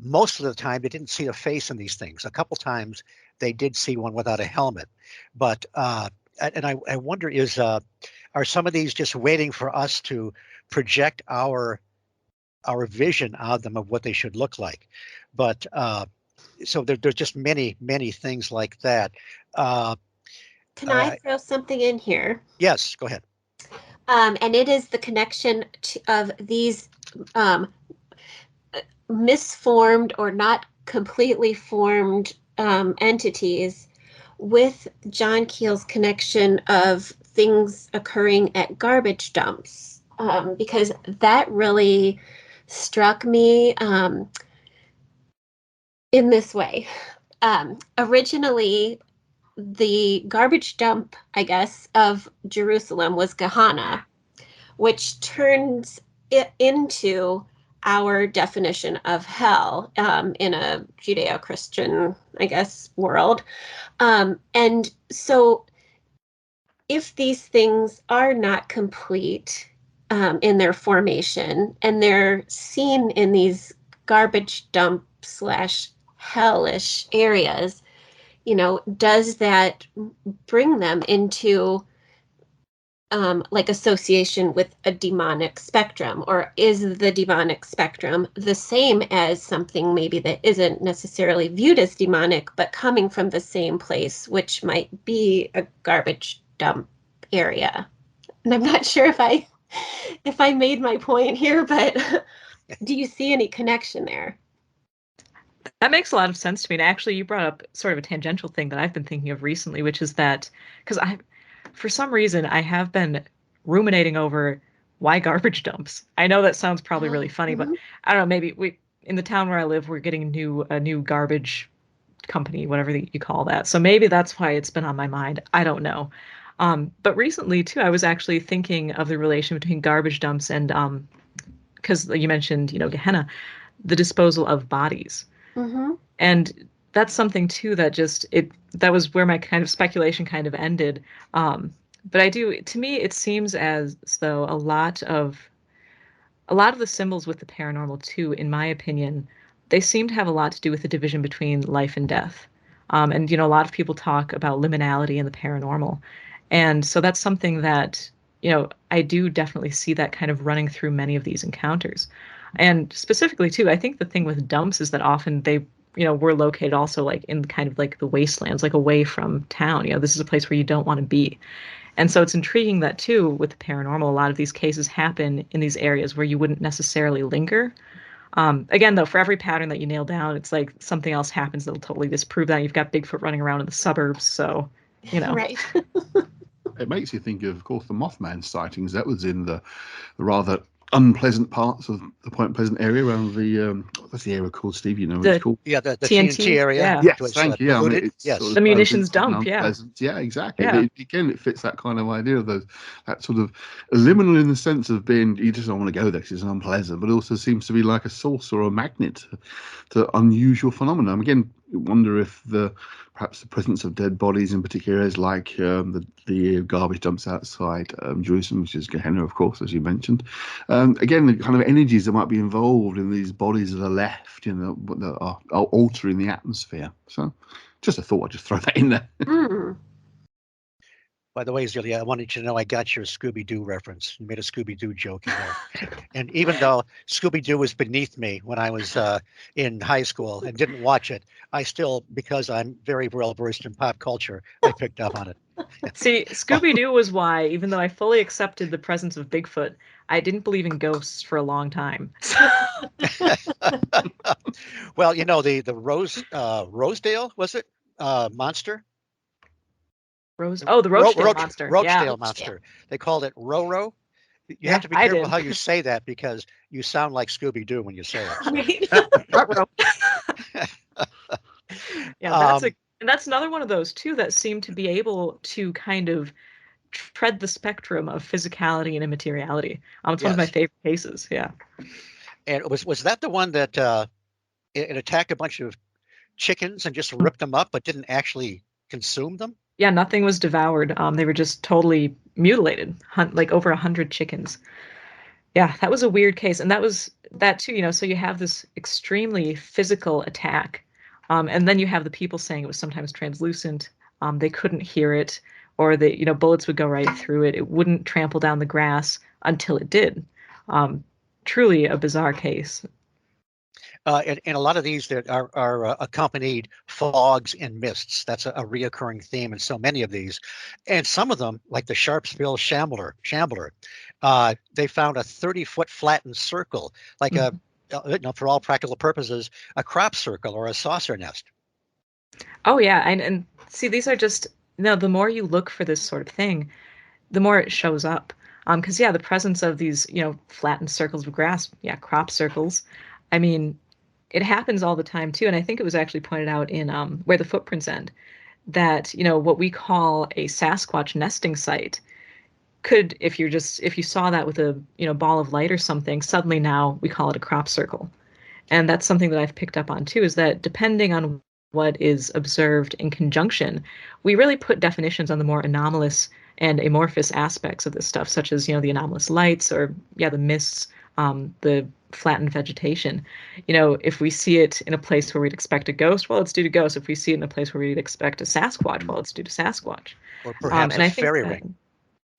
most of the time they didn't see a face in these things. A couple times they did see one without a helmet. But and I wonder are some of these just waiting for us to project our vision of them of what they should look like? But so there's just many things like that. Uh, Can I throw something in here? yes, go ahead. And it is the connection of these misformed or not completely formed entities with John Keel's connection of things occurring at garbage dumps, because that really struck me in this way. Originally, the garbage dump, I guess, of Jerusalem was Gehenna, which turns it into our definition of hell, in a Judeo-Christian, I guess, world. And so if these things are not complete in their formation and they're seen in these garbage dump / hellish areas, does that bring them into like association with a demonic spectrum, or is the demonic spectrum the same as something maybe that isn't necessarily viewed as demonic, but coming from the same place, which might be a garbage dump area? And I'm not sure if I made my point here, but do you see any connection there? That makes a lot of sense to me. And actually, you brought up sort of a tangential thing that I've been thinking of recently, which is that because for some reason, I have been ruminating over why garbage dumps. I know that sounds probably really funny, but I don't know. Maybe in the town where I live, we're getting a new garbage company, whatever you call that. So maybe that's why it's been on my mind. I don't know. But recently too, I was actually thinking of the relation between garbage dumps and because you mentioned, Gehenna, the disposal of bodies. Mm-hmm. And that's something too that was where my kind of speculation kind of ended. But to me, it seems as though a lot of the symbols with the paranormal too, in my opinion, they seem to have a lot to do with the division between life and death. And a lot of people talk about liminality in the paranormal. And so that's something that, I do definitely see that kind of running through many of these encounters. And specifically too, I think the thing with dumps is that often they, were located also like in kind of like the wastelands, like away from town. This is a place where you don't want to be. And so it's intriguing that too, with the paranormal, a lot of these cases happen in these areas where you wouldn't necessarily linger. Again, though, for every pattern that you nail down, it's like something else happens that'll totally disprove that. You've got Bigfoot running around in the suburbs, so, Right. It makes you think of course, the Mothman sightings. That was in the rather unpleasant parts of the Point Pleasant area around the what's the area called, Steve? You know what it's called? Yeah, the TNT, TNT area. yeah. Yes, was, thank you. Yeah, I mean, polluted. it's Yes. sort of The munitions unpleasant, dump, yeah. unpleasant. Yeah, exactly. Yeah. But again, it fits that kind of idea of that sort of liminal in the sense of being you just don't want to go there because it's unpleasant, but it also seems to be like a source or a magnet to unusual phenomena. Again, I wonder if perhaps the presence of dead bodies in particular areas like the garbage dumps outside Jerusalem, which is Gehenna, of course, as you mentioned. Again, the kind of energies that might be involved in these bodies that are left, that are altering the atmosphere. So, just a thought. I'd just throw that in there. By the way, Zelia, I wanted you to know I got your Scooby-Doo reference. You made a Scooby-Doo joke in there. And even though Scooby-Doo was beneath me when I was in high school and didn't watch it, I still, because I'm very well versed in pop culture, I picked up on it. See, Scooby-Doo was why, even though I fully accepted the presence of Bigfoot, I didn't believe in ghosts for a long time. Well, the Rosedale, was it? Monster? The Roachdale monster. Yeah. Roachdale monster. They called it Roro. You Yeah, have to be I careful did. how you say that because you sound like Scooby-Doo when you say it. So. Yeah, that's another one of those too that seem to be able to kind of tread the spectrum of physicality and immateriality. It's one of my Yes. favorite cases. Yeah. And was that the one that it attacked a bunch of chickens and just ripped them up, but didn't actually consume them? Yeah, nothing was devoured. They were just totally mutilated, like over 100 chickens. Yeah, that was a weird case. And that too, so you have this extremely physical attack. And then you have the people saying it was sometimes translucent. They couldn't hear it, or bullets would go right through it. It wouldn't trample down the grass until it did. Truly a bizarre case. And a lot of these that are accompanied fogs and mists. That's a reoccurring theme in so many of these. And some of them, like the Sharpsville Shambler, they found a 30-foot flattened circle, like for all practical purposes, a crop circle or a saucer nest. Oh yeah, and see, these are just the more you look for this sort of thing, the more it shows up. Because the presence of these flattened circles of grass, crop circles. I mean, it happens all the time too, and I think it was actually pointed out in Where the Footprints End that what we call a Sasquatch nesting site could, if you saw that with a ball of light or something, suddenly now we call it a crop circle. And that's something that I've picked up on too, is that depending on what is observed in conjunction, we really put definitions on the more anomalous and amorphous aspects of this stuff, such as, the anomalous lights or, the mists, the flattened vegetation. If we see it in a place where we'd expect a ghost, well, it's due to ghost. If we see it in a place where we'd expect a Sasquatch, well, it's due to Sasquatch. Or perhaps and a I think fairy that, ring.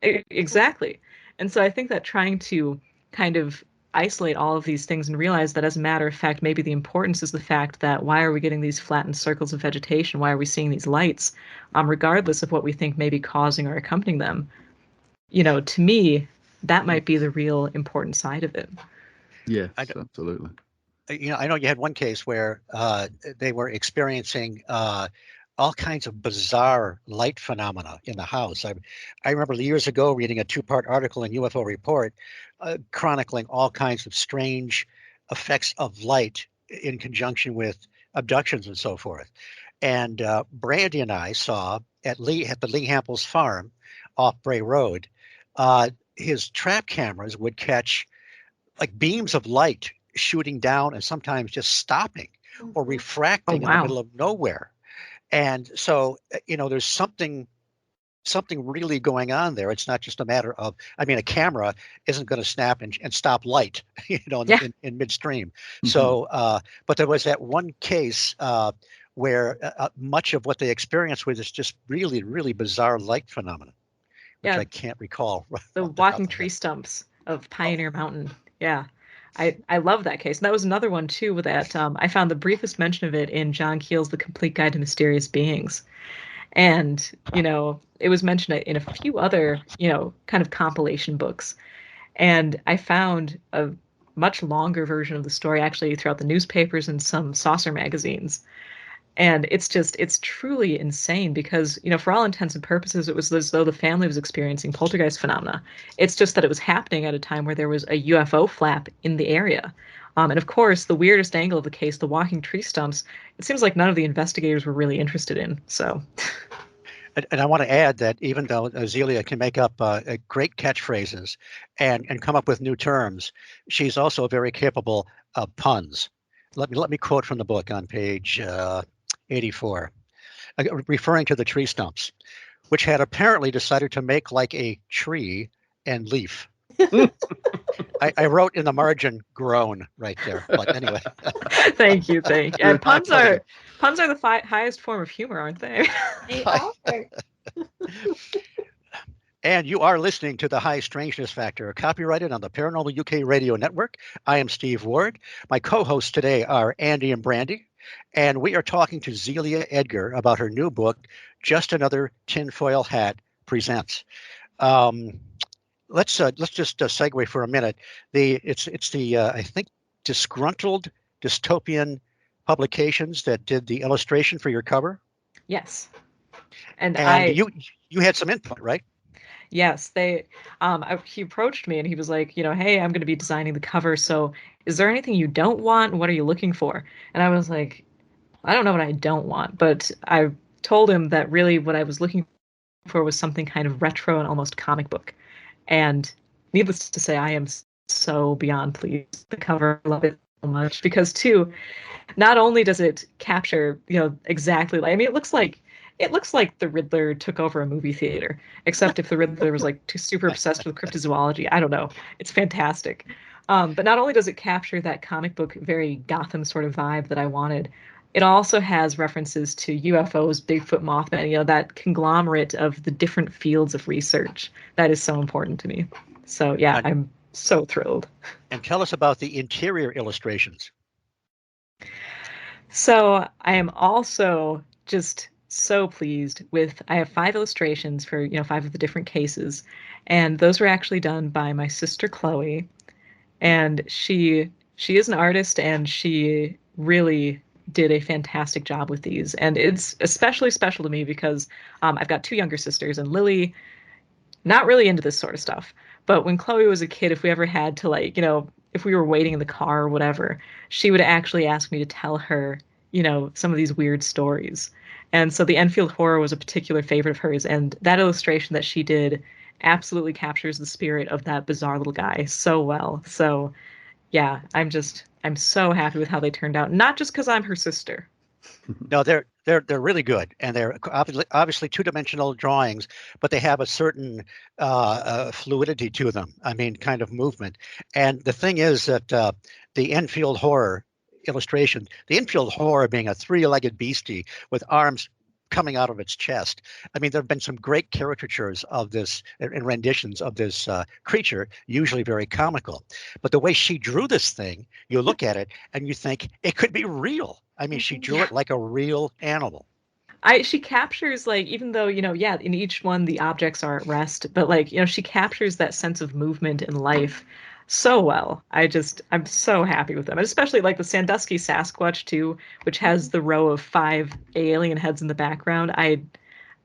Exactly. And so I think that trying to kind of isolate all of these things and realize that as a matter of fact, maybe the importance is the fact that why are we getting these flattened circles of vegetation? Why are we seeing these lights? Regardless of what we think may be causing or accompanying them, to me, that might be the real important side of it. Yes, I, absolutely. I know you had one case where they were experiencing all kinds of bizarre light phenomena in the house. I remember years ago reading a two-part article in UFO Report chronicling all kinds of strange effects of light in conjunction with abductions and so forth. And Brandi and I saw at the Lee Hamples farm off Bray Road, his trap cameras would catch like beams of light shooting down and sometimes just stopping or Mhm. refracting in the middle of nowhere. And so, there's something really going on there. It's not just a matter of, I mean, a camera isn't going to snap and stop light, Yeah. in midstream. So, but there was that one case where much of what they experienced was just really, really bizarre light phenomena, which Yeah. I can't recall. The Off the top walking of my tree head. stumps of Oh, Pioneer Mountain. Yeah. I love that case. And that was another one too that I found the briefest mention of it in John Keel's The Complete Guide to Mysterious Beings. And, it was mentioned in a few other, kind of compilation books. And I found a much longer version of the story actually throughout the newspapers and some saucer magazines. And it's truly insane because, for all intents and purposes, it was as though the family was experiencing poltergeist phenomena. It's just that it was happening at a time where there was a UFO flap in the area. And of course, the weirdest angle of the case, the walking tree stumps, it seems like none of the investigators were really interested in. So, and I want to add that even though Zelia can make up great catchphrases and come up with new terms, she's also very capable of puns. Let me quote from the book on page 84, referring to the tree stumps, which had apparently decided to make like a tree and leaf. I wrote in the margin groan right there, but anyway. thank you, thank you. And My puns pleasure. are the highest form of humor, aren't they? They are. And you are listening to the High Strangeness Factor, copyrighted on the Paranormal UK Radio Network. I am Steve Ward. My co-hosts today are Andy and Brandi, and we are talking to Zelia Edgar about her new book, Just Another Tinfoil Hat Presents. Um, let's just segue for a minute. It's the I think Disgruntled Dystopian Publications that did the illustration for your cover, Yes. And and you had some input, right? yes, he approached me and he was like, hey, I'm going to be designing the cover. So is there anything you don't want? And what are you looking for? And I was like, I don't know what I don't want, but I told him that really what I was looking for was something kind of retro and almost comic book. And needless to say, I am so beyond pleased. The cover, I love it so much because too, not only does it capture, exactly like, I mean, it looks like the Riddler took over a movie theater, except if the Riddler was like too super obsessed with cryptozoology. I don't know. It's fantastic. But not only does it capture that comic book, very Gotham sort of vibe that I wanted, it also has references to UFOs, Bigfoot, Mothman, that conglomerate of the different fields of research that is so important to me. So yeah, And, I'm so thrilled. and tell us about the interior illustrations. So I am also just so pleased with I have 5 illustrations for, 5 of the different cases. And those were actually done by my sister Chloe. And she is an artist and she really did a fantastic job with these. And it's especially special to me because I've got 2 younger sisters and Lily not really into this sort of stuff. But when Chloe was a kid, if we ever had to like, if we were waiting in the car or whatever, she would actually ask me to tell her, some of these weird stories. And so the Enfield horror was a particular favorite of hers, and that illustration that she did absolutely captures the spirit of that bizarre little guy so well. So yeah, I'm so happy with how they turned out. Not just because I'm her sister. No, they're really good, and they're obviously two-dimensional drawings, but they have a certain fluidity to them. I mean, kind of movement. And the thing is that the Enfield horror illustration, the Enfield horror being a three-legged beastie with arms coming out of its chest. I mean, there have been some great caricatures of this and renditions of this creature, usually very comical. But the way she drew this thing, you look at it and you think it could be real. I mean, she drew it like a real animal. She captures, like, even though, yeah, in each one the objects are at rest, but like, she captures that sense of movement and life so well. I'm so happy with them. And especially like the Sandusky Sasquatch too, which has the row of 5 alien heads in the background. I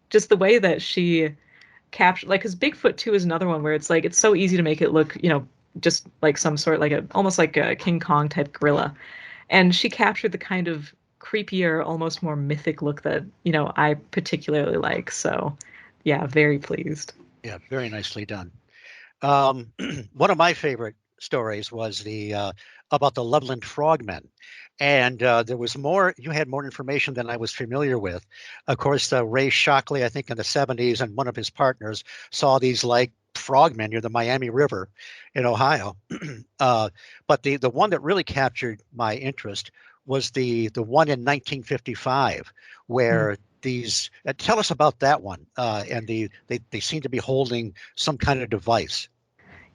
just the way that she captured, like, because Bigfoot too is another one where it's like it's so easy to make it look, just like some sort, like almost like a King Kong type gorilla. And she captured the kind of creepier, almost more mythic look that, I particularly like. So yeah, very pleased. Yeah, very nicely done. One of my favorite stories was the about the Loveland Frogmen, and there was more. You had more information than I was familiar with. Of course, Ray Shockley, I think in the '70s, and one of his partners saw these like frogmen near the Miami River in Ohio. But the one that really captured my interest was the one in 1955, where these tell us about that one. And they seem to be holding some kind of device.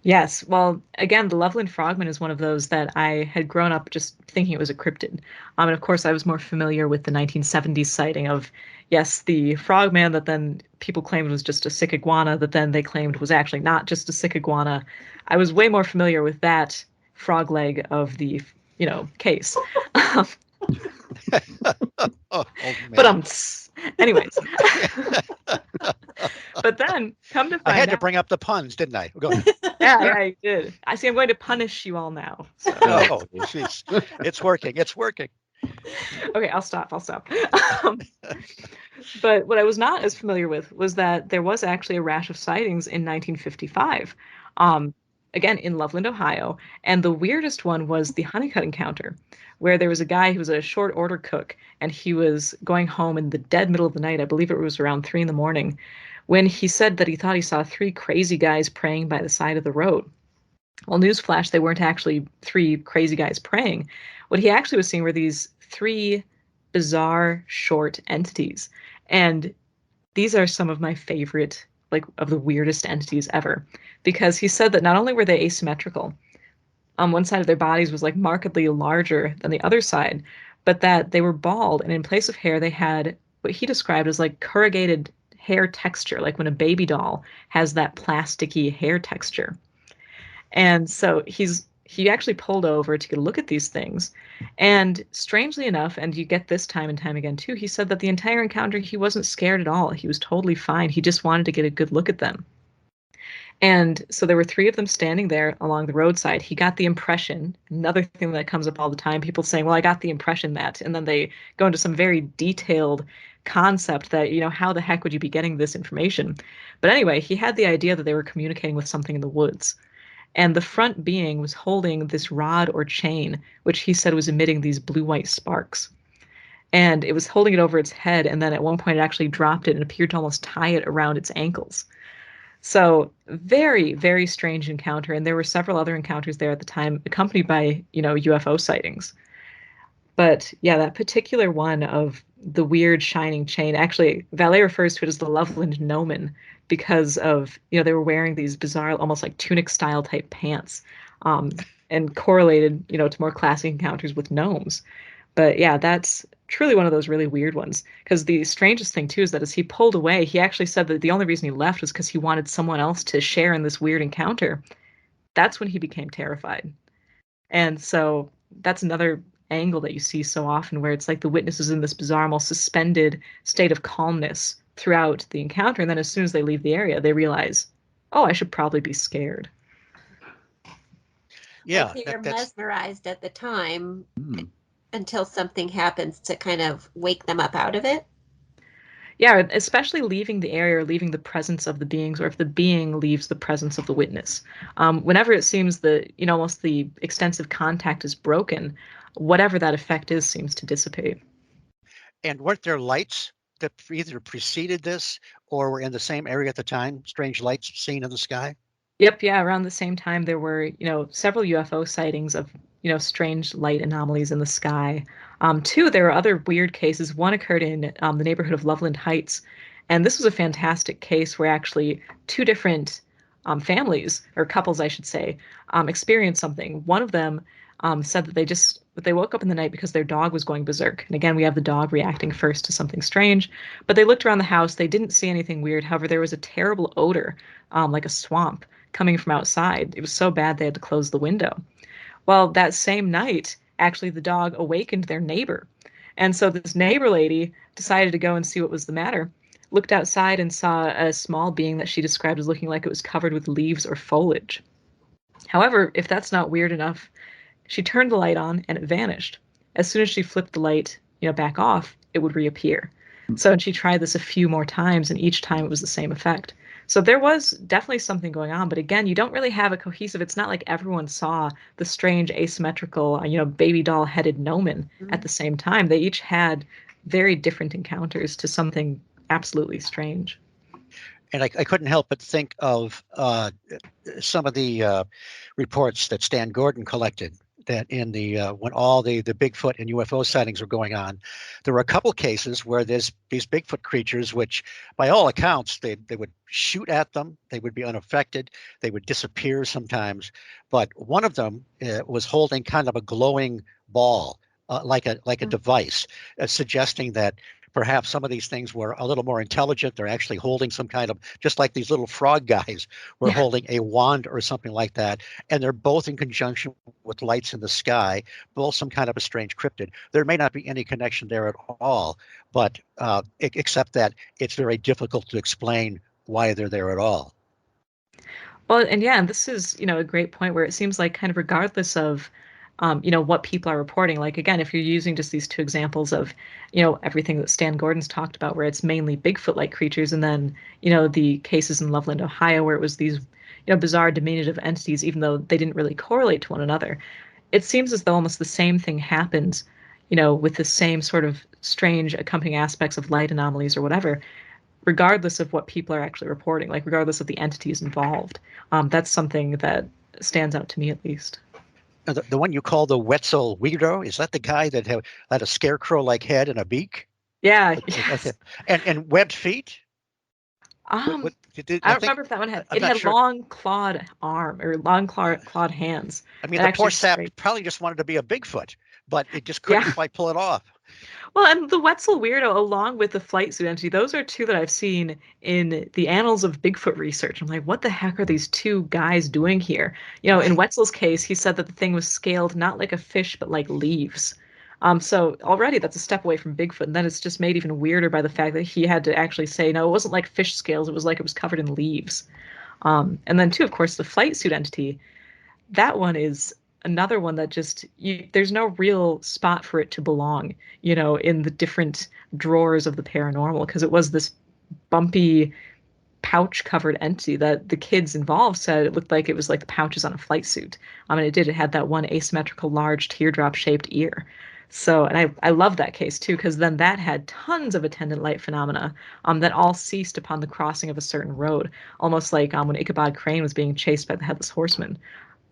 Yes. Well, again, the Loveland Frogman is one of those that I had grown up just thinking it was a cryptid. And of course, I was more familiar with the 1970s sighting of, yes, the frogman that then people claimed was just a sick iguana, that then they claimed was actually not just a sick iguana. I was way more familiar with that frog leg of the, case. Oh, But anyways. But then come to find out, I had to bring up the puns, didn't I? Go ahead. Yeah, I did. I see. I'm going to punish you all now. So. Oh, it's working. It's working. Okay, I'll stop. But what I was not as familiar with was that there was actually a rash of sightings in 1955. Again, in Loveland, Ohio. And the weirdest one was the Honeycutt encounter, where there was a guy who was a short order cook, and he was going home in the dead middle of the night. I believe it was around 3 a.m, when he said that he thought he saw 3 crazy guys praying by the side of the road. Well, newsflash, they weren't actually 3 crazy guys praying. What he actually was seeing were these 3 bizarre short entities. And these are some of my favorite, like, of the weirdest entities ever, because he said that not only were they asymmetrical, on one side of their bodies was like markedly larger than the other side, but that they were bald, and in place of hair, they had what he described as like corrugated hair texture, like when a baby doll has that plasticky hair texture. And so he actually pulled over to get a look at these things. And strangely enough, and you get this time and time again too, he said that the entire encounter, he wasn't scared at all. He was totally fine. He just wanted to get a good look at them. And so there were 3 of them standing there along the roadside. He got the impression, another thing that comes up all the time, people saying, well, I got the impression that, and then they go into some very detailed concept that, how the heck would you be getting this information? But anyway, he had the idea that they were communicating with something in the woods. And the front being was holding this rod or chain, which he said was emitting these blue-white sparks. And it was holding it over its head, and then at one point it actually dropped it and appeared to almost tie it around its ankles. So very, very strange encounter. And there were several other encounters there at the time, accompanied by, UFO sightings. But yeah, that particular one of the weird shining chain, actually, Valet refers to it as the Loveland Gnomon because of, they were wearing these bizarre, almost like tunic style type pants, and correlated, to more classic encounters with gnomes. But yeah, that's truly one of those really weird ones. Because the strangest thing too is that as he pulled away, he actually said that the only reason he left was because he wanted someone else to share in this weird encounter. That's when he became terrified. And so that's another angle that you see so often where it's like the witness is in this bizarre, almost suspended state of calmness throughout the encounter. And then as soon as they leave the area, they realize, oh, I should probably be scared. Yeah. Like they're mesmerized at the time until something happens to kind of wake them up out of it. Yeah, especially leaving the area or leaving the presence of the beings, or if the being leaves the presence of the witness. Whenever it seems that, almost the extensive contact is broken, whatever that effect is seems to dissipate. And weren't there lights that either preceded this or were in the same area at the time? Strange lights seen in the sky? Yep, yeah. Around the same time, there were, several UFO sightings of strange light anomalies in the sky. Two, there are other weird cases. One occurred in the neighborhood of Loveland Heights, and this was a fantastic case where actually two different families, or couples, I should say, experienced something. One of them said that they woke up in the night because their dog was going berserk. And again, we have the dog reacting first to something strange. But they looked around the house. They didn't see anything weird. However, there was a terrible odor, like a swamp, coming from outside. It was so bad they had to close the window. Well, that same night, actually, the dog awakened their neighbor. And so this neighbor lady decided to go and see what was the matter. Looked outside and saw a small being that she described as looking like it was covered with leaves or foliage. However, if that's not weird enough, she turned the light on and it vanished. As soon as she flipped the light, back off, it would reappear. So and she tried this a few more times, and each time it was the same effect. So there was definitely something going on, but again, you don't really have a cohesive. It's not like everyone saw the strange asymmetrical, baby doll headed gnomon at the same time. They each had very different encounters to something absolutely strange. And I couldn't help but think of some of the reports that Stan Gordon collected, that in the when all the Bigfoot and UFO sightings were going on, there were a couple cases where there's these Bigfoot creatures, which by all accounts, they would shoot at them, they would be unaffected, they would disappear sometimes. But one of them was holding kind of a glowing ball, like a device, suggesting that perhaps some of these things were a little more intelligent. They're actually holding some kind of, just like these little frog guys were holding a wand or something like that. And they're both in conjunction with lights in the sky, both some kind of a strange cryptid. There may not be any connection there at all, but except that it's very difficult to explain why they're there at all. Well, and this is, a great point where it seems like kind of regardless of what people are reporting. Like, again, if you're using just these two examples of, everything that Stan Gordon's talked about, where it's mainly Bigfoot-like creatures, and then, the cases in Loveland, Ohio, where it was these, bizarre diminutive entities, even though they didn't really correlate to one another. It seems as though almost the same thing happens, with the same sort of strange accompanying aspects of light anomalies or whatever, regardless of what people are actually reporting, like regardless of the entities involved. That's something that stands out to me, at least. The one you call the Wetzel weirdo, is that the guy that had a scarecrow-like head and a beak? Yeah. Yes. And webbed feet? I don't remember if that one had. It had sure. Long clawed arm or long clawed hands. I mean, the poor sap probably just wanted to be a Bigfoot, but it just couldn't quite pull it off. Well, and the Wetzel weirdo, along with the flight suit entity, those are two that I've seen in the annals of Bigfoot research. I'm like, what the heck are these two guys doing here? Right. In Wetzel's case, he said that the thing was scaled not like a fish, but like leaves. So already that's a step away from Bigfoot. And then it's just made even weirder by the fact that he had to actually say, no, it wasn't like fish scales. It was like it was covered in leaves. And then, too, of course, the flight suit entity, that one is another one that just there's no real spot for it to belong, in the different drawers of the paranormal, because it was this bumpy pouch covered entity that the kids involved said it looked like it was like the pouches on a flight suit. And it had that one asymmetrical large teardrop shaped ear. So, and I love that case too, because then that had tons of attendant light phenomena that all ceased upon the crossing of a certain road, almost like when Ichabod Crane was being chased by the Headless Horseman.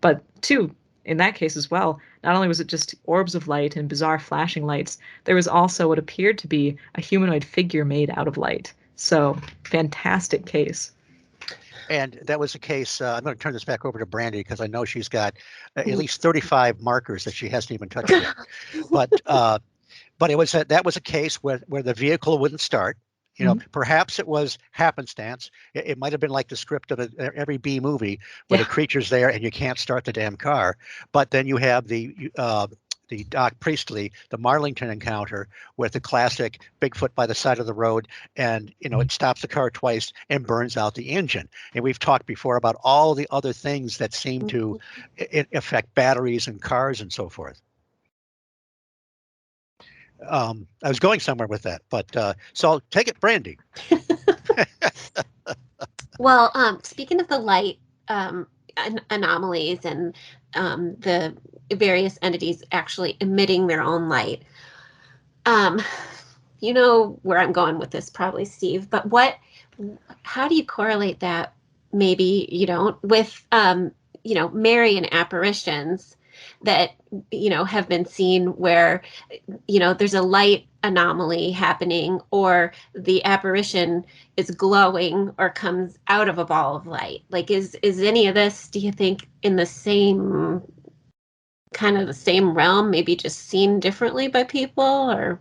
But too, in that case as well, not only was it just orbs of light and bizarre flashing lights, there was also what appeared to be a humanoid figure made out of light. So, fantastic case. And that was a case, I'm going to turn this back over to Brandi because I know she's got at least 35 markers that she hasn't even touched yet. But that was a case where the vehicle wouldn't start. Perhaps it was happenstance. It might have been like the script of every B movie where the creature's there and you can't start the damn car. But then you have the Doc Priestley, the Marlington encounter with the classic Bigfoot by the side of the road, and it stops the car twice and burns out the engine. And we've talked before about all the other things that seem to affect batteries and cars and so forth. I was going somewhere with that, but so take it, Brandi. Well, speaking of the light anomalies and the various entities actually emitting their own light, you know where I'm going with this, probably, Steve. But how do you correlate that? Maybe you don't with Marian apparitions. that, have been seen where, there's a light anomaly happening, or the apparition is glowing or comes out of a ball of light. Like, is any of this, do you think, in the same realm, maybe just seen differently by people? Or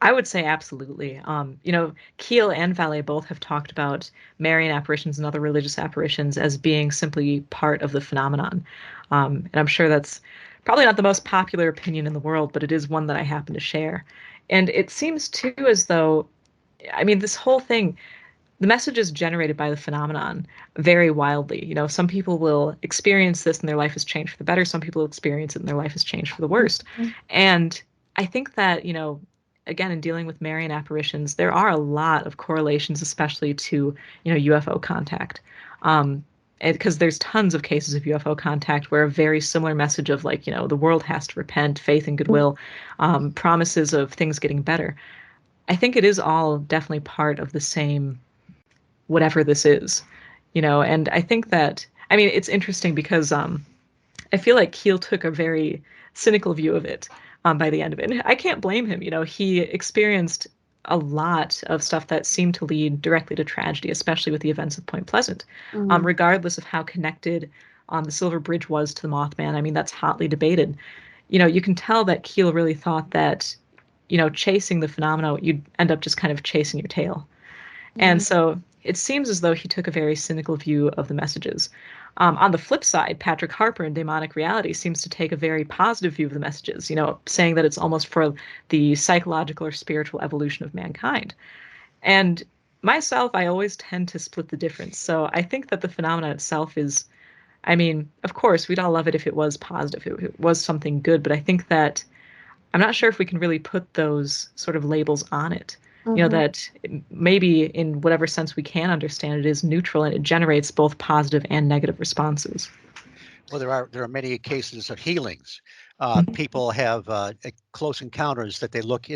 I would say absolutely. Keel and Vallée both have talked about Marian apparitions and other religious apparitions as being simply part of the phenomenon. And I'm sure that's probably not the most popular opinion in the world, but it is one that I happen to share. And it seems too as though, this whole thing, the messages generated by the phenomenon vary wildly. Some people will experience this and their life has changed for the better. Some people will experience it and their life has changed for the worst. Mm-hmm. And I think that, again, in dealing with Marian apparitions, there are a lot of correlations, especially to, UFO contact. Because there's tons of cases of UFO contact where a very similar message of, like, the world has to repent, faith and goodwill, promises of things getting better. I think it is all definitely part of the same whatever this is, and I think that, it's interesting because I feel like Keel took a very cynical view of it by the end of it. And I can't blame him. He experienced a lot of stuff that seemed to lead directly to tragedy, especially with the events of Point Pleasant, regardless of how connected the Silver Bridge was to the Mothman. That's hotly debated. You can tell that Keel really thought that, chasing the phenomena, you'd end up just kind of chasing your tail. And so it seems as though he took a very cynical view of the messages. On the flip side, Patrick Harper in Demonic Reality seems to take a very positive view of the messages, saying that it's almost for the psychological or spiritual evolution of mankind. And myself, I always tend to split the difference. So I think that the phenomenon itself is, of course, we'd all love it if it was positive, if it was something good, but I think that I'm not sure if we can really put those sort of labels on it. That maybe in whatever sense we can understand it is neutral and it generates both positive and negative responses. Well, there are many cases of healings. People have close encounters that they look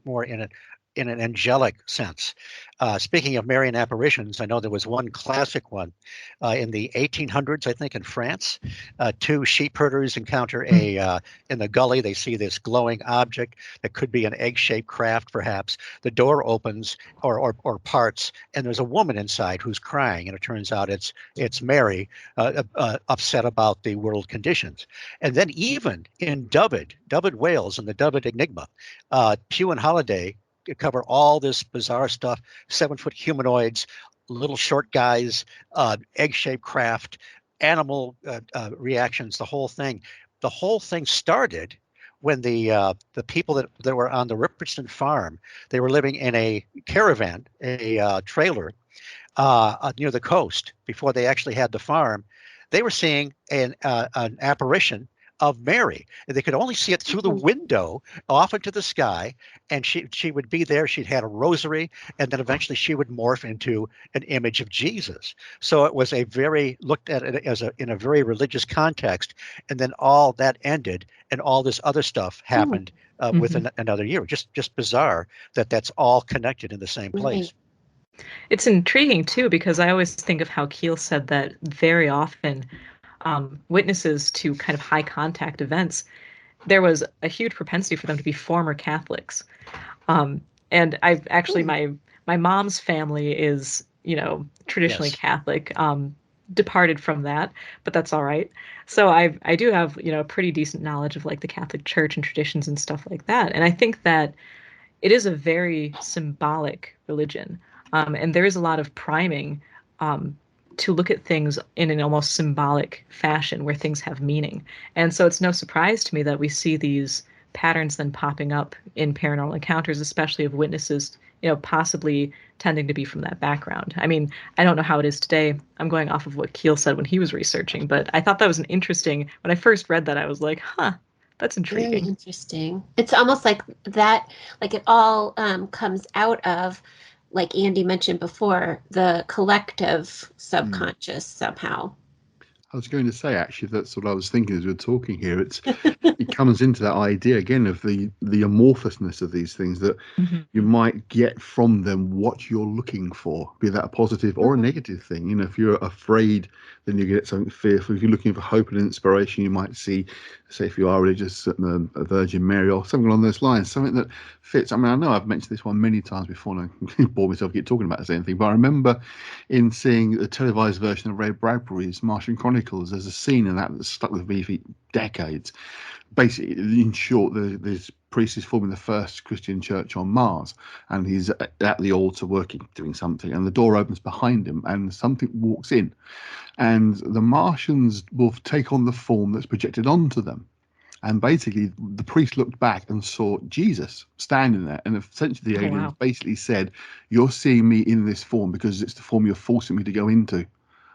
more in an angelic sense. Speaking of Marian apparitions, I know there was one classic one in the 1800s, I think, in France. Two sheep herders encounter in the gully. They see this glowing object that could be an egg-shaped craft, perhaps. The door opens or parts, and there's a woman inside who's crying, and it turns out it's Mary, upset about the world conditions. And then even in Dyfed, Wales, and the Dyfed Enigma, Pugh and Holliday cover all this bizarre stuff, 7-foot humanoids, little short guys, egg-shaped craft, animal reactions, the whole thing. The whole thing started when the people that were on the Ripperton farm, they were living in a caravan, a trailer near the coast before they actually had the farm. They were seeing an apparition of Mary. They could only see it through the window off into the sky, and she would be there. She'd had a rosary, and then eventually she would morph into an image of Jesus. So it was looked at it as in a very religious context, and then all that ended, and all this other stuff happened within another year. Just bizarre that that's all connected in the same place. It's intriguing too, because I always think of how Keel said that very often witnesses to kind of high contact events, there was a huge propensity for them to be former Catholics. And I've actually, my mom's family is, traditionally Catholic, departed from that, but that's all right. So I do have, a pretty decent knowledge of like the Catholic Church and traditions and stuff like that. And I think that it is a very symbolic religion. And there is a lot of priming to look at things in an almost symbolic fashion where things have meaning. And so it's no surprise to me that we see these patterns then popping up in paranormal encounters, especially of witnesses, possibly tending to be from that background. I don't know how it is today. I'm going off of what Keel said when he was researching, but I thought that was an interesting, when I first read that, I was like, that's intriguing. Very interesting. It's almost like that, like it all comes out of, like Andy mentioned before, the collective subconscious somehow. I was going to say, actually, that's what I was thinking as we were talking here. It comes into that idea again of the amorphousness of these things, that you might get from them what you're looking for, be that a positive or a negative thing. You know, if you're afraid, then you get something fearful. If you're looking for hope and inspiration, you might see, say, if you are religious, a Virgin Mary or something along those lines, something that fits. I mean, I know I've mentioned this one many times before, and I bore myself to keep talking about the same thing, but I remember in seeing the televised version of Ray Bradbury's Martian Chronicles, there's a scene in that stuck with me for decades. Basically, in short, this priest is forming the first Christian church on Mars, and he's at the altar working, doing something, and the door opens behind him, and something walks in, and the Martians will take on the form that's projected onto them. And basically, the priest looked back and saw Jesus standing there. And essentially, the aliens basically said, "You're seeing me in this form because it's the form you're forcing me to go into."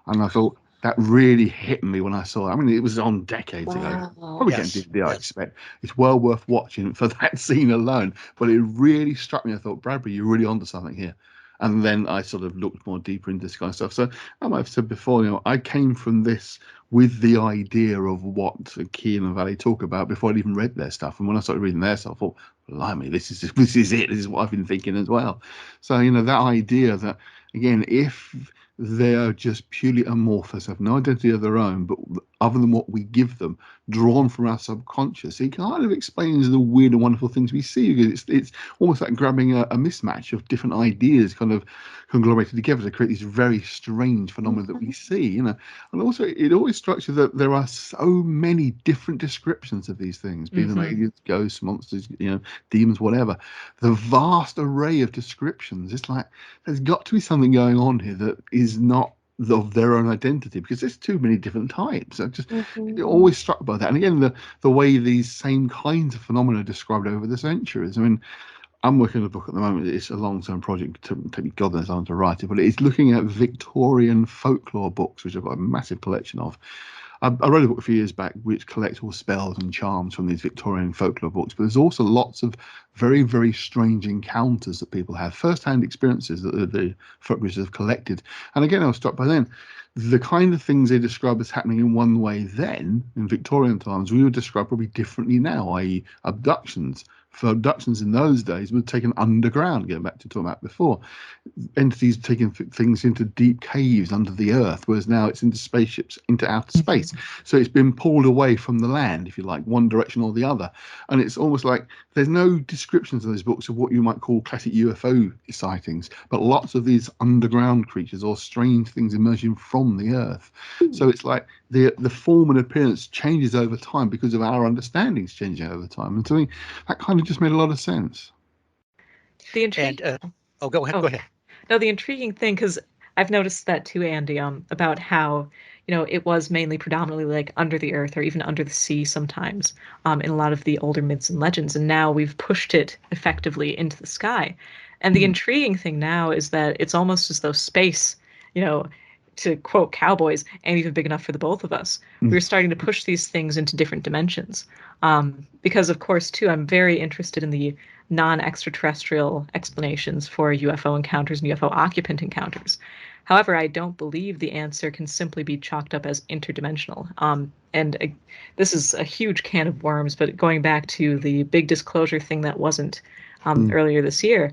And I thought that really hit me when I saw it. I mean, it was on decades ago. Probably getting DVD, I expect. It's well worth watching for that scene alone. But it really struck me. I thought, Bradbury, you're really onto something here. And then I sort of looked more deeper into this kind of stuff. So I might have said before, you know, I came from this with the idea of what Keane and Valley talk about before I'd even read their stuff. And when I started reading their stuff, I thought, blimey, this is it. This is what I've been thinking as well. So, you know, that idea that, again, if they're just purely amorphous, have no identity of their own, but other than what we give them, drawn from our subconscious, it kind of explains the weird and wonderful things we see. It's almost like grabbing a mismatch of different ideas kind of conglomerated together to create these very strange phenomena that we see, you know. And also, it always strikes you that there are so many different descriptions of these things, be them aliens, ghosts, monsters, you know, demons, whatever. The vast array of descriptions. It's like there's got to be something going on here that is not of their own identity, because there's too many different types. I just always struck by that. And again, the way these same kinds of phenomena are described over the centuries. I mean, I'm working on a book at the moment. It's a long-term project. To take me God knows how long to write it, but it's looking at Victorian folklore books, which I've got a massive collection of. I wrote a book a few years back which collects all spells and charms from these Victorian folklore books, but there's also lots of very, very strange encounters that people have, first-hand experiences that the folklorists have collected. And again, I was struck by then, the kind of things they describe as happening in one way then, in Victorian times, we would describe probably differently now, i.e. abductions. For abductions in those days were taken underground, going back to talking about before. Entities taking things into deep caves under the earth, whereas now it's into spaceships, into outer space. So it's been pulled away from the land, if you like, one direction or the other. And it's almost like there's no descriptions in those books of what you might call classic UFO sightings, but lots of these underground creatures or strange things emerging from the earth. So it's like the form and appearance changes over time because of our understandings changing over time. And to me, that kind of just made a lot of sense. The intriguing. Go ahead. Go ahead. No, the intriguing thing, because I've noticed that too, Andy, about how, you know, it was mainly predominantly like under the earth or even under the sea sometimes, in a lot of the older myths and legends, and now we've pushed it effectively into the sky. And the intriguing thing now is that it's almost as though space, you know, to quote cowboys, ain't even big enough for the both of us. We're starting to push these things into different dimensions. Because, of course, too, I'm very interested in the non-extraterrestrial explanations for UFO encounters and UFO occupant encounters. However, I don't believe the answer can simply be chalked up as interdimensional. This is a huge can of worms, but going back to the big disclosure thing that wasn't earlier this year,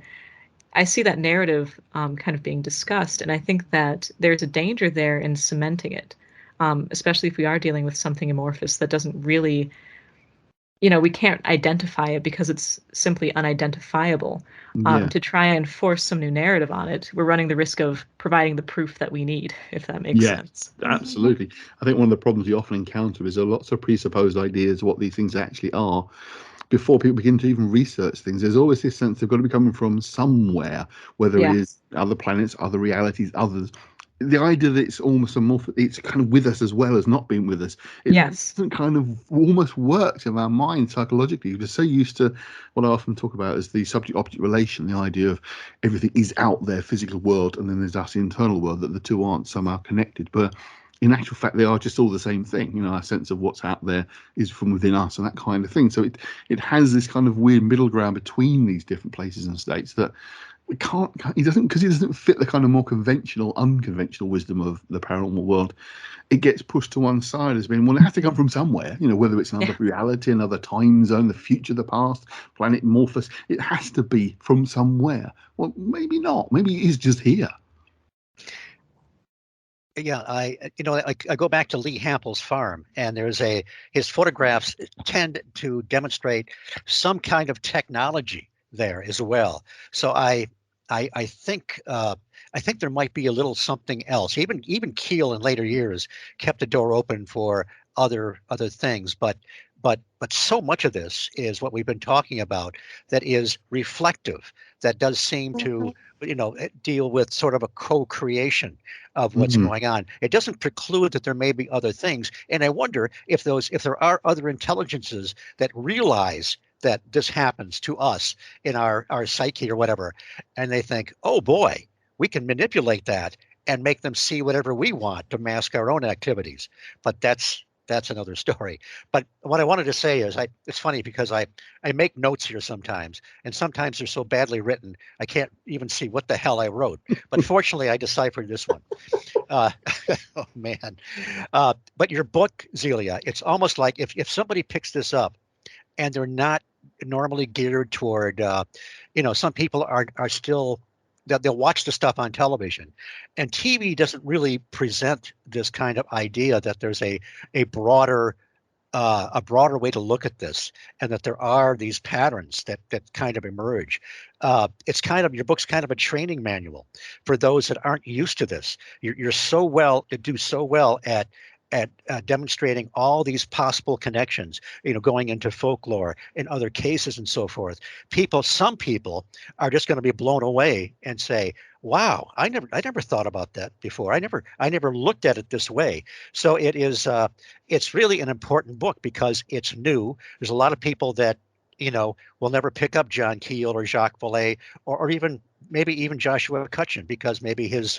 I see that narrative kind of being discussed, and I think that there's a danger there in cementing it, especially if we are dealing with something amorphous that doesn't really, you know, we can't identify it because it's simply unidentifiable. To try and force some new narrative on it, we're running the risk of providing the proof that we need, if that makes sense. Absolutely. I think one of the problems you often encounter is there are lots of presupposed ideas of what these things actually are. Before people begin to even research things, there's always this sense they've got to be coming from somewhere, whether it is other planets, other realities, others. The idea that it's almost it's kind of with us as well as not being with us. It doesn't kind of almost works in our mind psychologically. We're so used to what I often talk about as the subject-object relation, the idea of everything is out there, physical world, and then there's us, the internal world, that the two aren't somehow connected. But in actual fact, they are just all the same thing. You know, our sense of what's out there is from within us and that kind of thing. So it has this kind of weird middle ground between these different places and states that we can't he doesn't fit the kind of more unconventional wisdom of the paranormal world. It gets pushed to one side as being, well, it has to come from somewhere, whether it's another reality, another time zone, the future, the past, planet Morphus. It has to be from somewhere. Well, maybe not. Maybe it is just here. Yeah, I go back to Lee Hampel's farm, and his photographs tend to demonstrate some kind of technology there as well. So I think there might be a little something else. Even Keel in later years kept the door open for other things, but so much of this is what we've been talking about that is reflective, that does seem to deal with sort of a co-creation of what's going on. It doesn't preclude that there may be other things, and I wonder if there are other intelligences that realize that this happens to us in our psyche or whatever, and they think, oh boy, we can manipulate that and make them see whatever we want to mask our own activities. But that's another story. But what I wanted to say is, it's funny because I make notes here sometimes, and sometimes they're so badly written I can't even see what the hell I wrote. But fortunately, I deciphered this one. Oh man! But your book, Zelia, it's almost like if somebody picks this up and they're not normally geared toward, some people are still, they'll watch the stuff on television, and TV doesn't really present this kind of idea that there's a broader way to look at this, and that there are these patterns that kind of emerge. It's kind of, your book's kind of a training manual for those that aren't used to this. You do so well at demonstrating all these possible connections, going into folklore and other cases and so forth. Some people are just going to be blown away and say, wow, I never thought about that before. I never looked at it this way. So it's really an important book because it's new. There's a lot of people that will never pick up John Keel or Jacques Vallée or maybe even Joshua Cutchin, because maybe his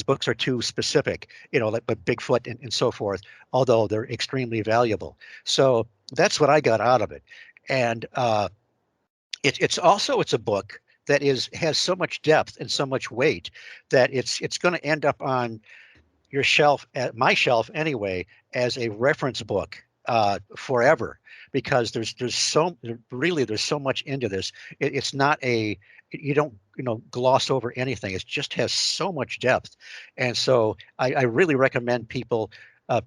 books are too specific, like with Bigfoot and so forth, although they're extremely valuable. So that's what I got out of it. And it's a book that has so much depth and so much weight that it's going to end up on your shelf, at my shelf anyway, as a reference book forever, because there's so much into this. It's not you don't gloss over anything. It just has so much depth, and so I really recommend people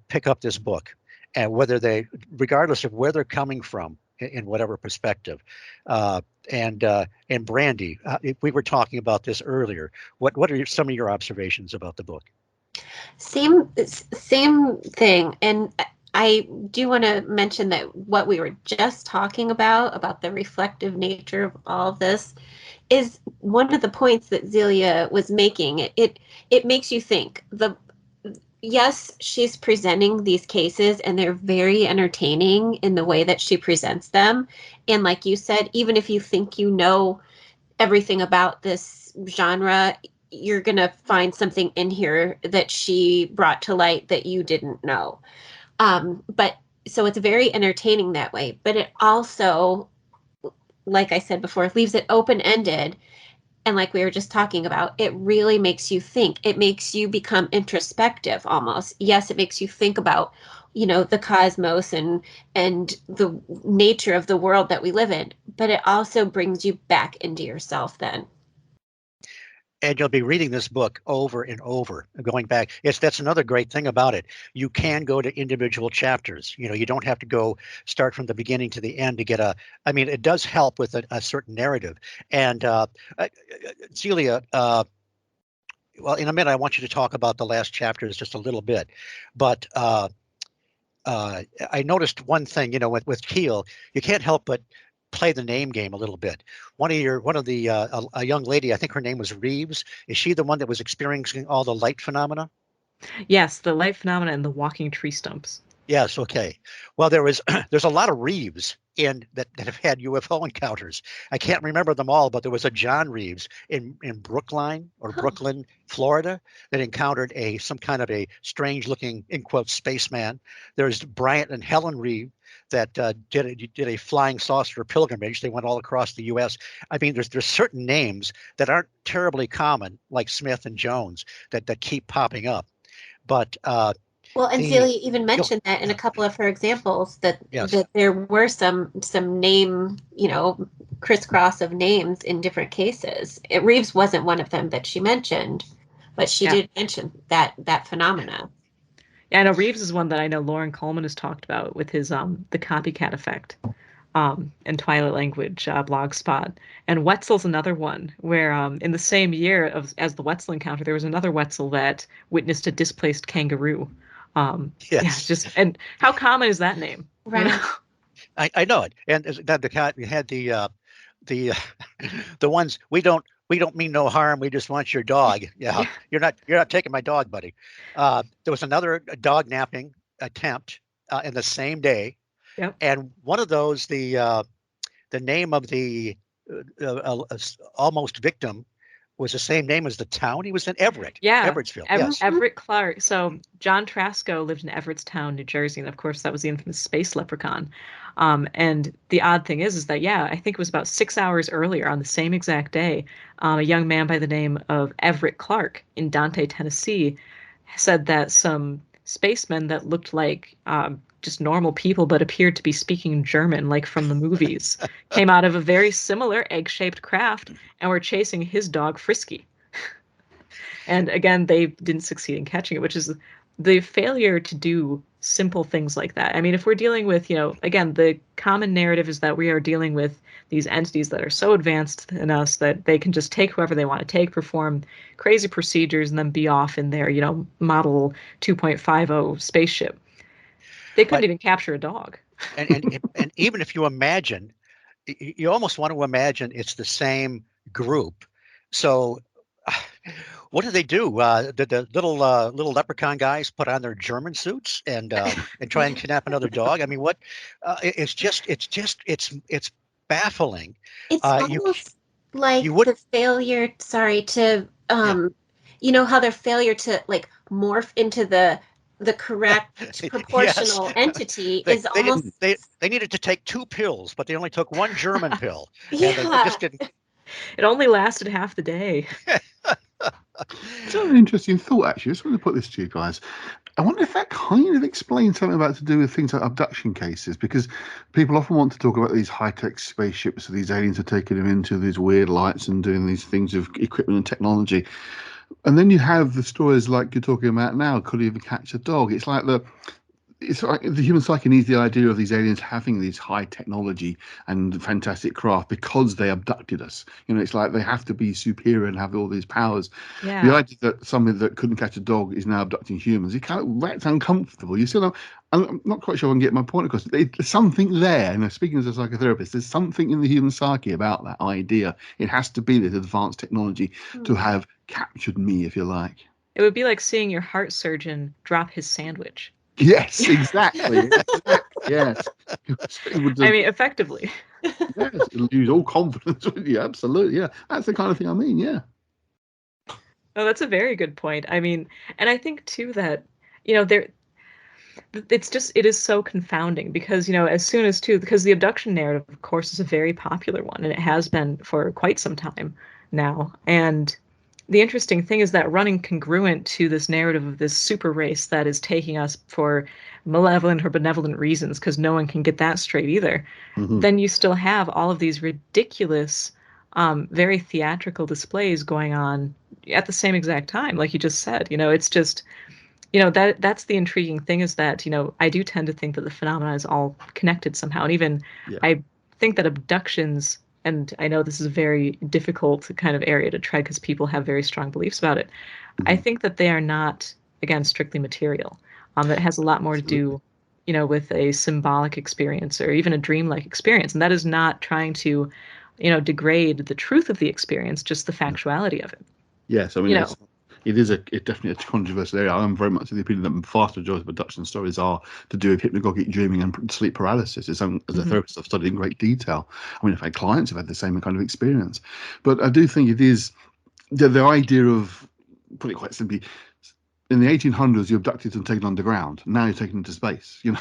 pick up this book, and regardless of where they're coming from in whatever perspective. And Brandi, we were talking about this earlier. What are some of your observations about the book? Same thing. And I do want to mention that what we were just talking about the reflective nature of all of this, is one of the points that Zelia was making. It makes you think. Yes, she's presenting these cases and they're very entertaining in the way that she presents them. And like you said, even if you think you know everything about this genre, you're going to find something in here that she brought to light that you didn't know. But so it's very entertaining that way. But it also, like I said before, leaves it open-ended. And like we were just talking about, it really makes you think. It makes you become introspective almost. Yes, it makes you think about, the cosmos and the nature of the world that we live in. But it also brings you back into yourself then. And you'll be reading this book over and over, going back. That's another great thing about it. You can go to individual chapters. You don't have to start from the beginning to the end to get it does help with a certain narrative. And Celia, well, in a minute, I want you to talk about the last chapters just a little bit. But I noticed one thing, with Keel, you can't help but play the name game a little bit. A young lady, I think her name was Reeves. Is she the one that was experiencing all the light phenomena? Yes, the light phenomena and the walking tree stumps. Yes. Okay. Well, there's a lot of Reeves that have had UFO encounters. I can't remember them all, but there was a John Reeves in Brookline or Brooklyn, Florida, that encountered some kind of a strange looking, in quotes, spaceman. There's Bryant and Helen Reeve that did a flying saucer pilgrimage. They went all across the U.S. I mean, there's certain names that aren't terribly common, like Smith and Jones, that keep popping up. But well, and Zelia even mentioned that in a couple of her examples that there were some name, crisscross of names in different cases. Reeves wasn't one of them that she mentioned, but she did mention that phenomena. Yeah, I know Reeves is one that I know Lauren Coleman has talked about with his the copycat effect and Twilight Language blogspot. And Wetzel's another one where in the same year as the Wetzel encounter, there was another Wetzel that witnessed a displaced kangaroo. And how common is that name? Right. I know it. And we had the ones we don't mean no harm. We just want your dog. Yeah. You're not taking my dog, buddy. There was another dog napping attempt in the same day. Yep. And one of those, the name of the almost victim was the same name as the town. He was in Everett. Yeah. Everettsville. Yes. Everett Clark. So John Trasco lived in Everettstown, New Jersey. And of course, that was the infamous space leprechaun. And the odd thing is that, I think it was about 6 hours earlier on the same exact day, a young man by the name of Everett Clark in Dante, Tennessee, said that some spacemen that looked like just normal people but appeared to be speaking German, like from the movies, came out of a very similar egg-shaped craft and were chasing his dog Frisky. And again, they didn't succeed in catching it, which is the failure to do simple things like that. I mean, if we're dealing with, again, the common narrative is that we are dealing with these entities that are so advanced in us that they can just take whoever they want to take, perform crazy procedures, and then be off in their, Model 2.50 spaceship. They couldn't even capture a dog. and even if you imagine, you almost want to imagine it's the same group. So what do they do? The little leprechaun guys put on their German suits and try and kidnap another dog? I mean, what? It's baffling. It's almost like the failure. Sorry to how their failure to like morph into the correct proportional entity is almost. They needed to take 2 pills, but they only took 1 German pill. Yeah. And they just didn't. It only lasted half the day. It's an interesting thought, actually. I just want to put this to you guys. I wonder if that kind of explains something about to do with things like abduction cases, because people often want to talk about these high-tech spaceships, so these aliens are taking them into these weird lights and doing these things of equipment and technology. And then you have the stories like you're talking about now, could he even catch a dog? It's like the human psyche needs the idea of these aliens having these high technology and fantastic craft because they abducted us. It's like they have to be superior and have all these powers. Yeah. The idea that somebody that couldn't catch a dog is now abducting humans, that's uncomfortable. You still I'm not quite sure I can get my point across. There's something there, and speaking as a psychotherapist, there's something in the human psyche about that idea. It has to be this advanced technology to have captured me, if you like. It would be like seeing your heart surgeon drop his sandwich. Yes, exactly. Yes. I mean, effectively. Yes, it'll lose all confidence with you. Absolutely. Yeah. That's the kind of thing I mean. Yeah. Oh, that's a very good point. I mean, and I think too that, it is so confounding because, because the abduction narrative, of course, is a very popular one and it has been for quite some time now. And the interesting thing is that running congruent to this narrative of this super race that is taking us for malevolent or benevolent reasons, because no one can get that straight either, then you still have all of these ridiculous, very theatrical displays going on at the same exact time, like you just said. It's just, that's the intriguing thing is that, I do tend to think that the phenomena is all connected somehow. And even I think that abductions, and I know this is a very difficult kind of area to tread because people have very strong beliefs about it. I think that they are not, again, strictly material. It has a lot more to do, with a symbolic experience or even a dreamlike experience. And that is not trying to, degrade the truth of the experience, just the factuality of it. Yes, I mean, it is definitely a controversial area. I'm very much of the opinion that the vast majority of abduction stories are to do with hypnagogic dreaming and sleep paralysis. As a therapist, I've studied in great detail. I mean, I've had clients who've had the same kind of experience. But I do think it is the idea of, put it quite simply, in the 1800s, you're abducted and taken underground. Now you're taken into space. You know,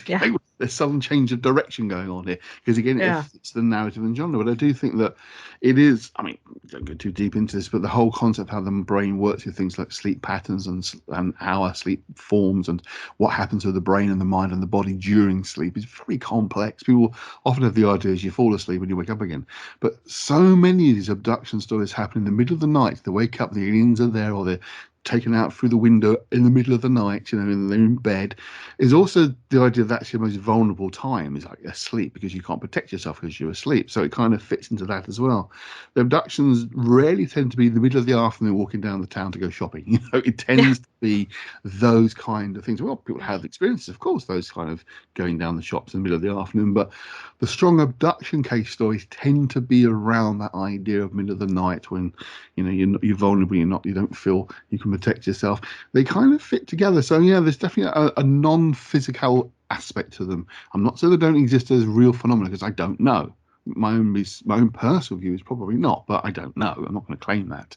Yeah. there's some change of direction going on here because again, Yeah. it's the narrative and genre. But I do think that it is. I mean, don't go too deep into this, but the whole concept of how the brain works with things like sleep patterns and how our sleep forms and what happens to the brain and the mind and the body during sleep is very complex. People often have the idea as you fall asleep and you wake up again, but so many of these abduction stories happen in the middle of the night. They wake up, the aliens are there, or they're taken out through the window in the middle of the night, you know, and they're in bed. Is also the idea that's your most vulnerable time is like asleep because you can't protect yourself because you're asleep. So it kind of fits into that as well. The abductions rarely tend to be in the middle of the afternoon walking down the town to go shopping. You know, it tends to be those kind of things. Well, people have experiences, of course, those kind of going down the shops in the middle of the afternoon, but the strong abduction case stories tend to be around that idea of middle of the night when, you know, you're vulnerable, you don't feel you can protect yourself. They kind of fit together. So yeah, there's definitely a non-physical aspect to them. I'm not saying they don't exist as real phenomena because I don't know. My own personal view is probably not, but I don't know. I'm not going to claim that.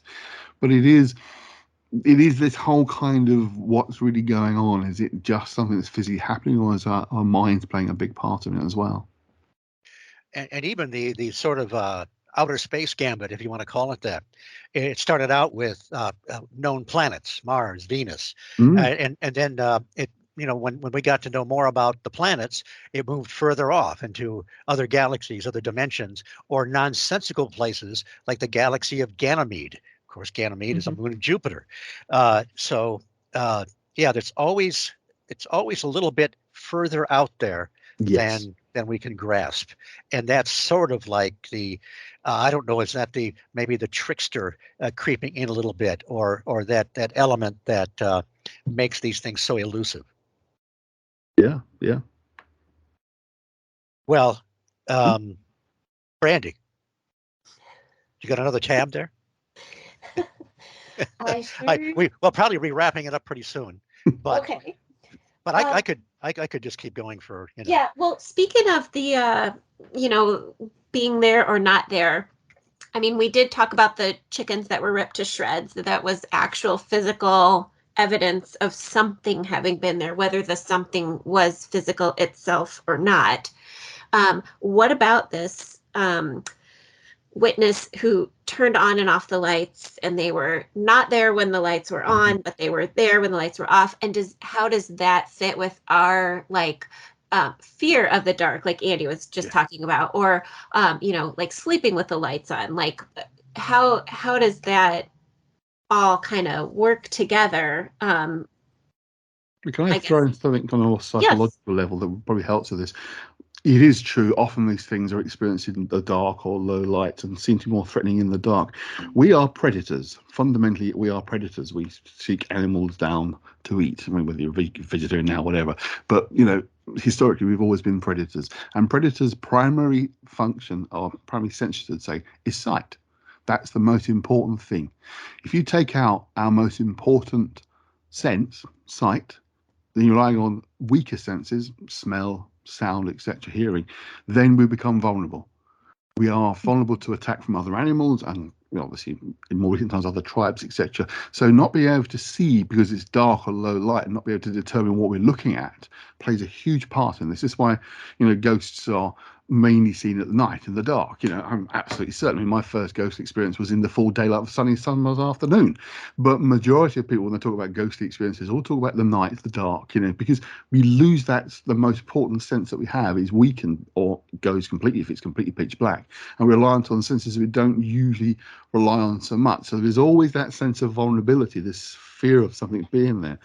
But it is this whole kind of what's really going on. Is it just something that's physically happening, or is our minds playing a big part in it as well? And even the sort of outer space gambit, if you want to call it that, it started out with known planets, Mars, Venus, and then it, you know, when we got to know more about the planets, it moved further off into other galaxies, other dimensions, or nonsensical places like the galaxy of Ganymede. Of course, Ganymede is a moon of Jupiter. So yeah, it's always a little bit further out there Yes. than we can grasp, and that's sort of like the I don't know, is that maybe the trickster creeping in a little bit, or that element that makes these things so elusive. Yeah. Well, Brandi, you got another tab there? I sure. We'll probably be wrapping it up pretty soon, but Okay. but I could just keep going for, you know. Yeah. Well, speaking of the you know, being there or not there, I mean, we did talk about the chickens that were ripped to shreds. That was actual physical evidence of something having been there, whether the something was physical itself or not. What about this witness who turned on and off the lights, and they were not there when the lights were on, but they were there when the lights were off? And how does that fit with our fear of the dark, like Andy was just talking about, or you know, like sleeping with the lights on? Like, how does that all kind of work together? Can I throw in something on a psychological level that would probably help with this? It is true. Often these things are experienced in the dark or low light and seem to be more threatening in the dark. We are predators. Fundamentally, we are predators. We seek animals down to eat. I mean, whether you're vegetarian now, whatever. But, you know, historically, we've always been predators. And predators' primary function, or primary sense, I should say, is sight. That's the most important thing. If you take out our most important sense, sight, then you're relying on weaker senses, smell, sound, etc., hearing, then we become vulnerable. We are vulnerable to attack from other animals and obviously in more recent times other tribes, etc. So not being able to see because it's dark or low light and not be able to determine what we're looking at plays a huge part in this. This is why, you know, ghosts are mainly seen at night in the dark. You know, I'm absolutely certain. I mean, my first ghost experience was in the full daylight of sunny summer's afternoon. But majority of people, when they talk about ghostly experiences, all talk about the night, the dark, you know, because we lose that. The most important sense that we have is weakened or goes completely if it's completely pitch black. And we're reliant on senses we don't usually rely on so much. So there's always that sense of vulnerability, this fear of something being there.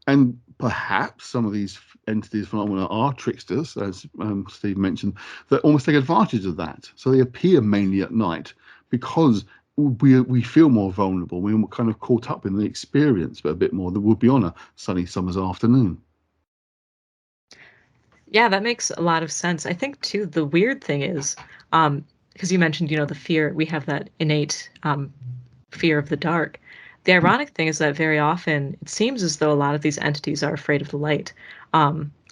And perhaps some of these entities, phenomena, are tricksters, as Steve mentioned, that almost take advantage of that. So they appear mainly at night because we feel more vulnerable. We're kind of caught up in the experience, but a bit more than would be on a sunny summer's afternoon. Yeah, that makes a lot of sense. I think too, the weird thing is, because you mentioned, you know, the fear, we have that innate fear of the dark. the ironic thing is that very often it seems as though a lot of these entities are afraid of the light.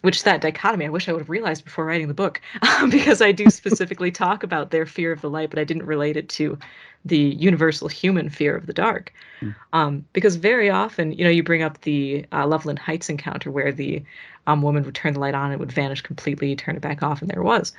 Which that dichotomy, I wish I would have realized before writing the book, because I do specifically talk about their fear of the light, but I didn't relate it to the universal human fear of the dark. Because very often, you bring up the Loveland Heights encounter where the woman would turn the light on, it would vanish completely, turn it back off, and there it was.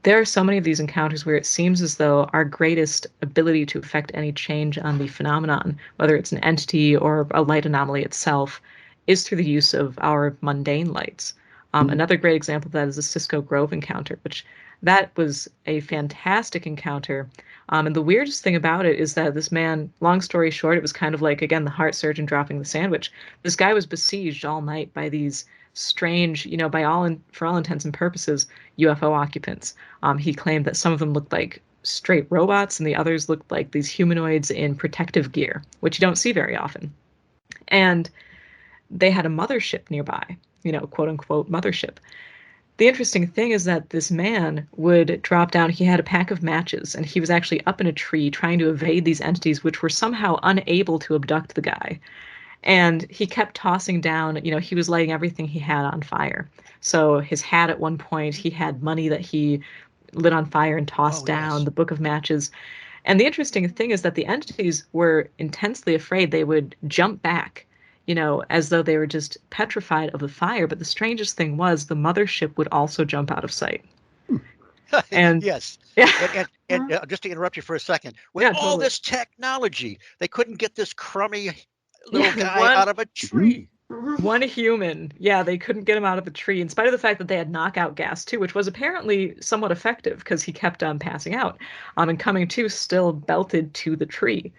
There are so many of these encounters where it seems as though our greatest ability to affect any change on the phenomenon, whether it's an entity or a light anomaly itself, is through the use of our mundane lights. Another great example of that is the Cisco Grove encounter, which that was a fantastic encounter. And the weirdest thing about it is that this man, long story short, it was kind of like, again, the heart surgeon dropping the sandwich. This guy was besieged all night by these strange, for all intents and purposes, UFO occupants. He claimed that some of them looked like straight robots and the others looked like these humanoids in protective gear, which you don't see very often. And they had a mothership nearby, quote unquote mothership. The interesting thing is that this man would drop down, he had a pack of matches, and he was actually up in a tree trying to evade these entities, which were somehow unable to abduct the guy. And he kept tossing down, he was lighting everything he had on fire. So his hat at one point, he had money that he lit on fire and tossed down, the book of matches. And the interesting thing is that the entities were intensely afraid. They would jump back, as though they were just petrified of the fire. But the strangest thing was the mothership would also jump out of sight. And yes. Yeah. And just to interrupt you for a second, with all totally. this technology, they couldn't get this crummy little guy out of a tree. One human. Yeah, they couldn't get him out of the tree, in spite of the fact that they had knockout gas too, which was apparently somewhat effective because he kept passing out. And coming to still belted to the tree.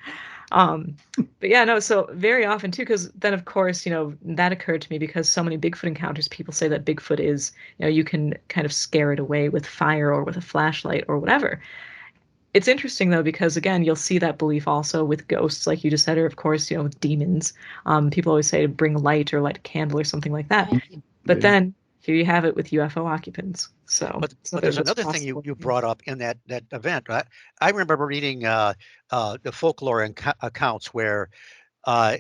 But yeah, no, so very often too, because then of course, that occurred to me because so many Bigfoot encounters, people say that Bigfoot is, you can kind of scare it away with fire or with a flashlight or whatever. It's interesting though, because again, you'll see that belief also with ghosts, like you just said, or of course, with demons. People always say to bring light or light a candle or something like that. But then here you have it with UFO occupants. But there's another thing you brought up in that event, right? I remember reading the folklore accounts where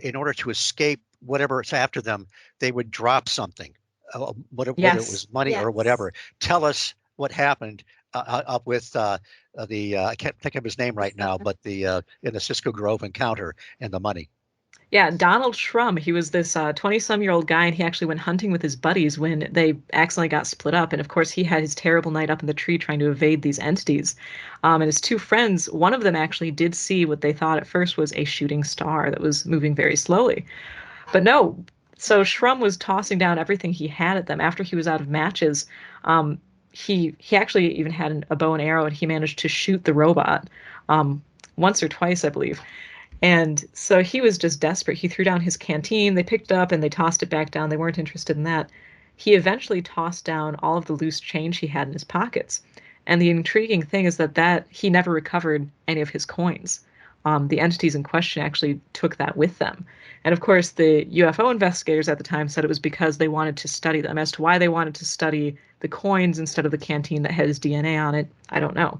in order to escape whatever's after them, they would drop something, whether it was money or whatever. Tell us what happened up with I can't think of his name right now, but in the Cisco Grove encounter and the money. Yeah, Donald Shrum, he was this 20-some-year-old guy, and he actually went hunting with his buddies when they accidentally got split up. And of course, he had his terrible night up in the tree trying to evade these entities. And his two friends, one of them actually did see what they thought at first was a shooting star that was moving very slowly. But no, so Shrum was tossing down everything he had at them. After he was out of matches, he actually even had a bow and arrow, and he managed to shoot the robot once or twice, I believe. And so he was just desperate. He threw down his canteen. They picked it up and they tossed it back down. They weren't interested in that. He eventually tossed down all of the loose change he had in his pockets. And the intriguing thing is that he never recovered any of his coins. The entities in question actually took that with them. And of course, the UFO investigators at the time said it was because they wanted to study them. As to why they wanted to study the coins instead of the canteen that had his DNA on it, I don't know.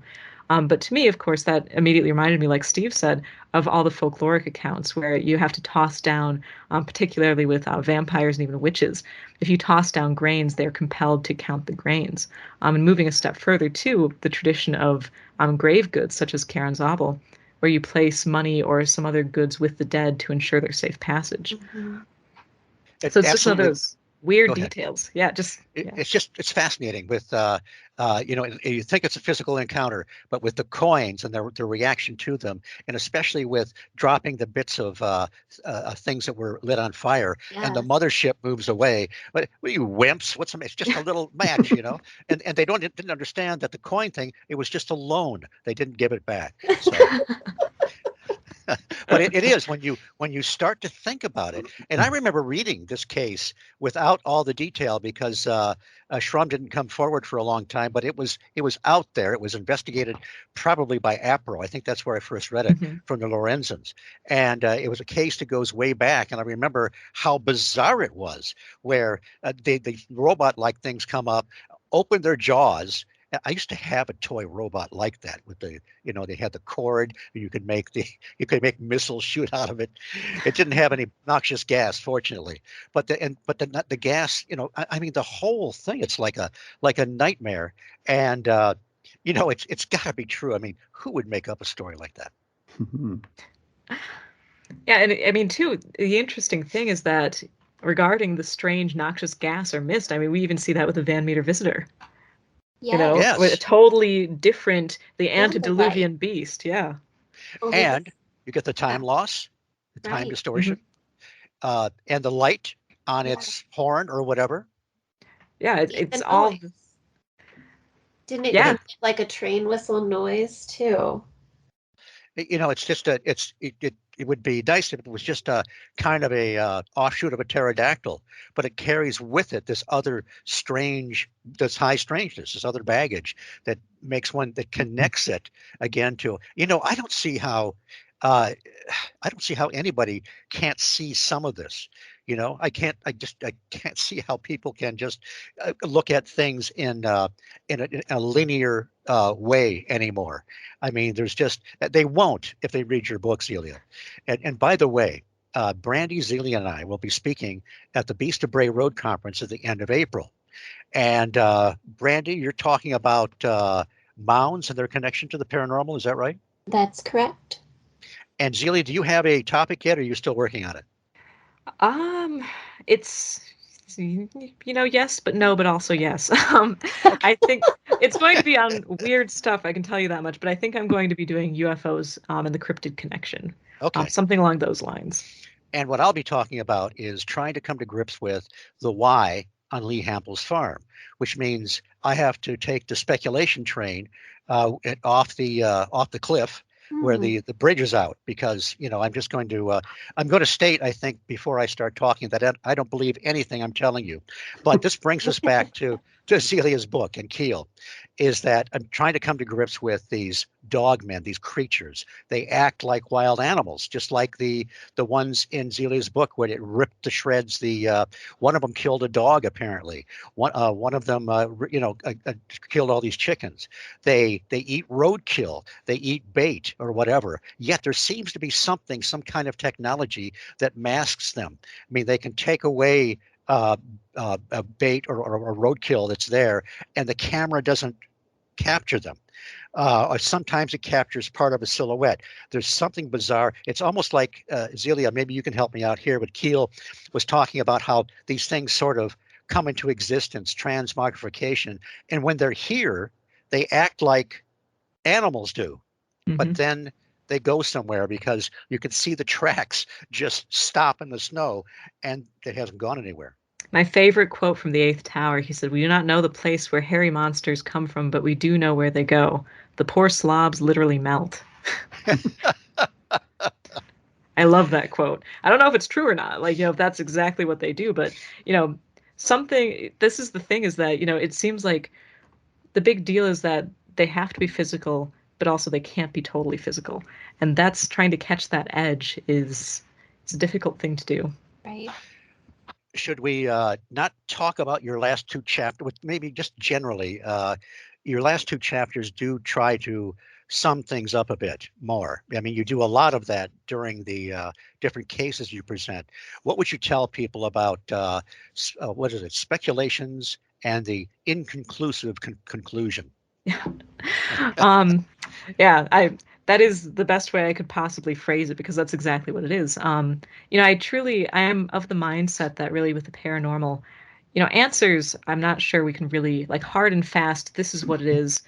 But to me, of course, that immediately reminded me, like Steve said, of all the folkloric accounts where you have to toss down, particularly with vampires and even witches. If you toss down grains, they're compelled to count the grains. And moving a step further, too, the tradition of grave goods, such as Karen Zabel, where you place money or some other goods with the dead to ensure their safe passage. Mm-hmm. So it's just one of those weird details. Yeah, it's fascinating with you think it's a physical encounter, but with the coins and the reaction to them, and especially with dropping the bits of things that were lit on fire, and the mothership moves away. What are you, wimps? It's just a little match, and they didn't understand that the coin thing, it was just a loan. They didn't give it back. So. But it is when you start to think about it. And I remember reading this case without all the detail because Shrum didn't come forward for a long time, but it was out there. It was investigated probably by APRO. I think that's where I first read it, from the Lorenzens. And it was a case that goes way back. And I remember how bizarre it was, where the robot-like things come up, open their jaws, I used to have a toy robot like that with the, they had the cord. You could make missiles shoot out of it. It didn't have any noxious gas, fortunately, but the gas, I mean, the whole thing, it's like a nightmare. And it's got to be true. I mean, who would make up a story like that? Yeah, and I mean, too, the interesting thing is that regarding the strange noxious gas or mist, I mean, we even see that with the Van Meter visitor. Yes. With a Yes. totally different, the And the antediluvian beast. Yeah. Oh, And you get the time Yeah. loss, the time Right. distortion, and the light on Yeah. its horn or whatever. Yeah, And it's the all, noise. Didn't it yeah. emit like a train whistle noise too? It's just it would be nice if it was just a kind of a offshoot of a pterodactyl, but it carries with it this other this high strangeness, this other baggage that that connects it again to, uh, I don't see how anybody can't see some of this. I can't see how people can just look at things in a linear way anymore. I mean, they won't if they read your book, Zelia. And by the way, Brandi, Zelia, and I will be speaking at the Beast of Bray Road Conference at the end of April. And Brandi, you're talking about mounds and their connection to the paranormal. Is that right? That's correct. And Zelia, do you have a topic yet, or are you still working on it? It's, yes, but no, but also yes. I think it's going to be on weird stuff. I can tell you that much, but I think I'm going to be doing UFOs and the cryptid connection, Okay. something along those lines. And what I'll be talking about is trying to come to grips with the why on Lee Hampel's farm, which means I have to take the speculation train off the cliff where Hmm. the bridge is out, because I'm going to state, I think, before I start talking, that I don't believe anything I'm telling you. But this brings us back to Celia's book and Keel, is that I'm trying to come to grips with these dogmen, these creatures. They act like wild animals, just like the ones in Zelia's book where it ripped to shreds. One of them killed a dog, apparently. One of them killed all these chickens. They eat roadkill. They eat bait or whatever. Yet there seems to be some kind of technology that masks them. I mean, they can take away a bait or a roadkill that's there, and the camera doesn't capture them. Or sometimes it captures part of a silhouette. There's something bizarre. It's almost like, Zelia, maybe you can help me out here, but Keel was talking about how these things sort of come into existence, transmogrification, and when they're here, they act like animals do, but then they go somewhere because you can see the tracks just stop in the snow, and it hasn't gone anywhere. My favorite quote from the Eighth Tower, he said, "We do not know the place where hairy monsters come from, but we do know where they go. The poor slobs literally melt." I love that quote. I don't know if it's true or not, like, if that's exactly what they do, but, this is the thing, is that, it seems like the big deal is that they have to be physical, but also they can't be totally physical. And that's trying to catch that edge it's a difficult thing to do. Right. Should we not talk about your last two chapters? Maybe just generally, your last two chapters do try to sum things up a bit more. I mean, you do a lot of that during the different cases you present. What would you tell people about what is it, speculations and the inconclusive conclusion? um yeah, that is the best way I could possibly phrase it, because that's exactly what it is. I am of the mindset that really with the paranormal, answers, I'm not sure we can really, like, hard and fast, this is what it is.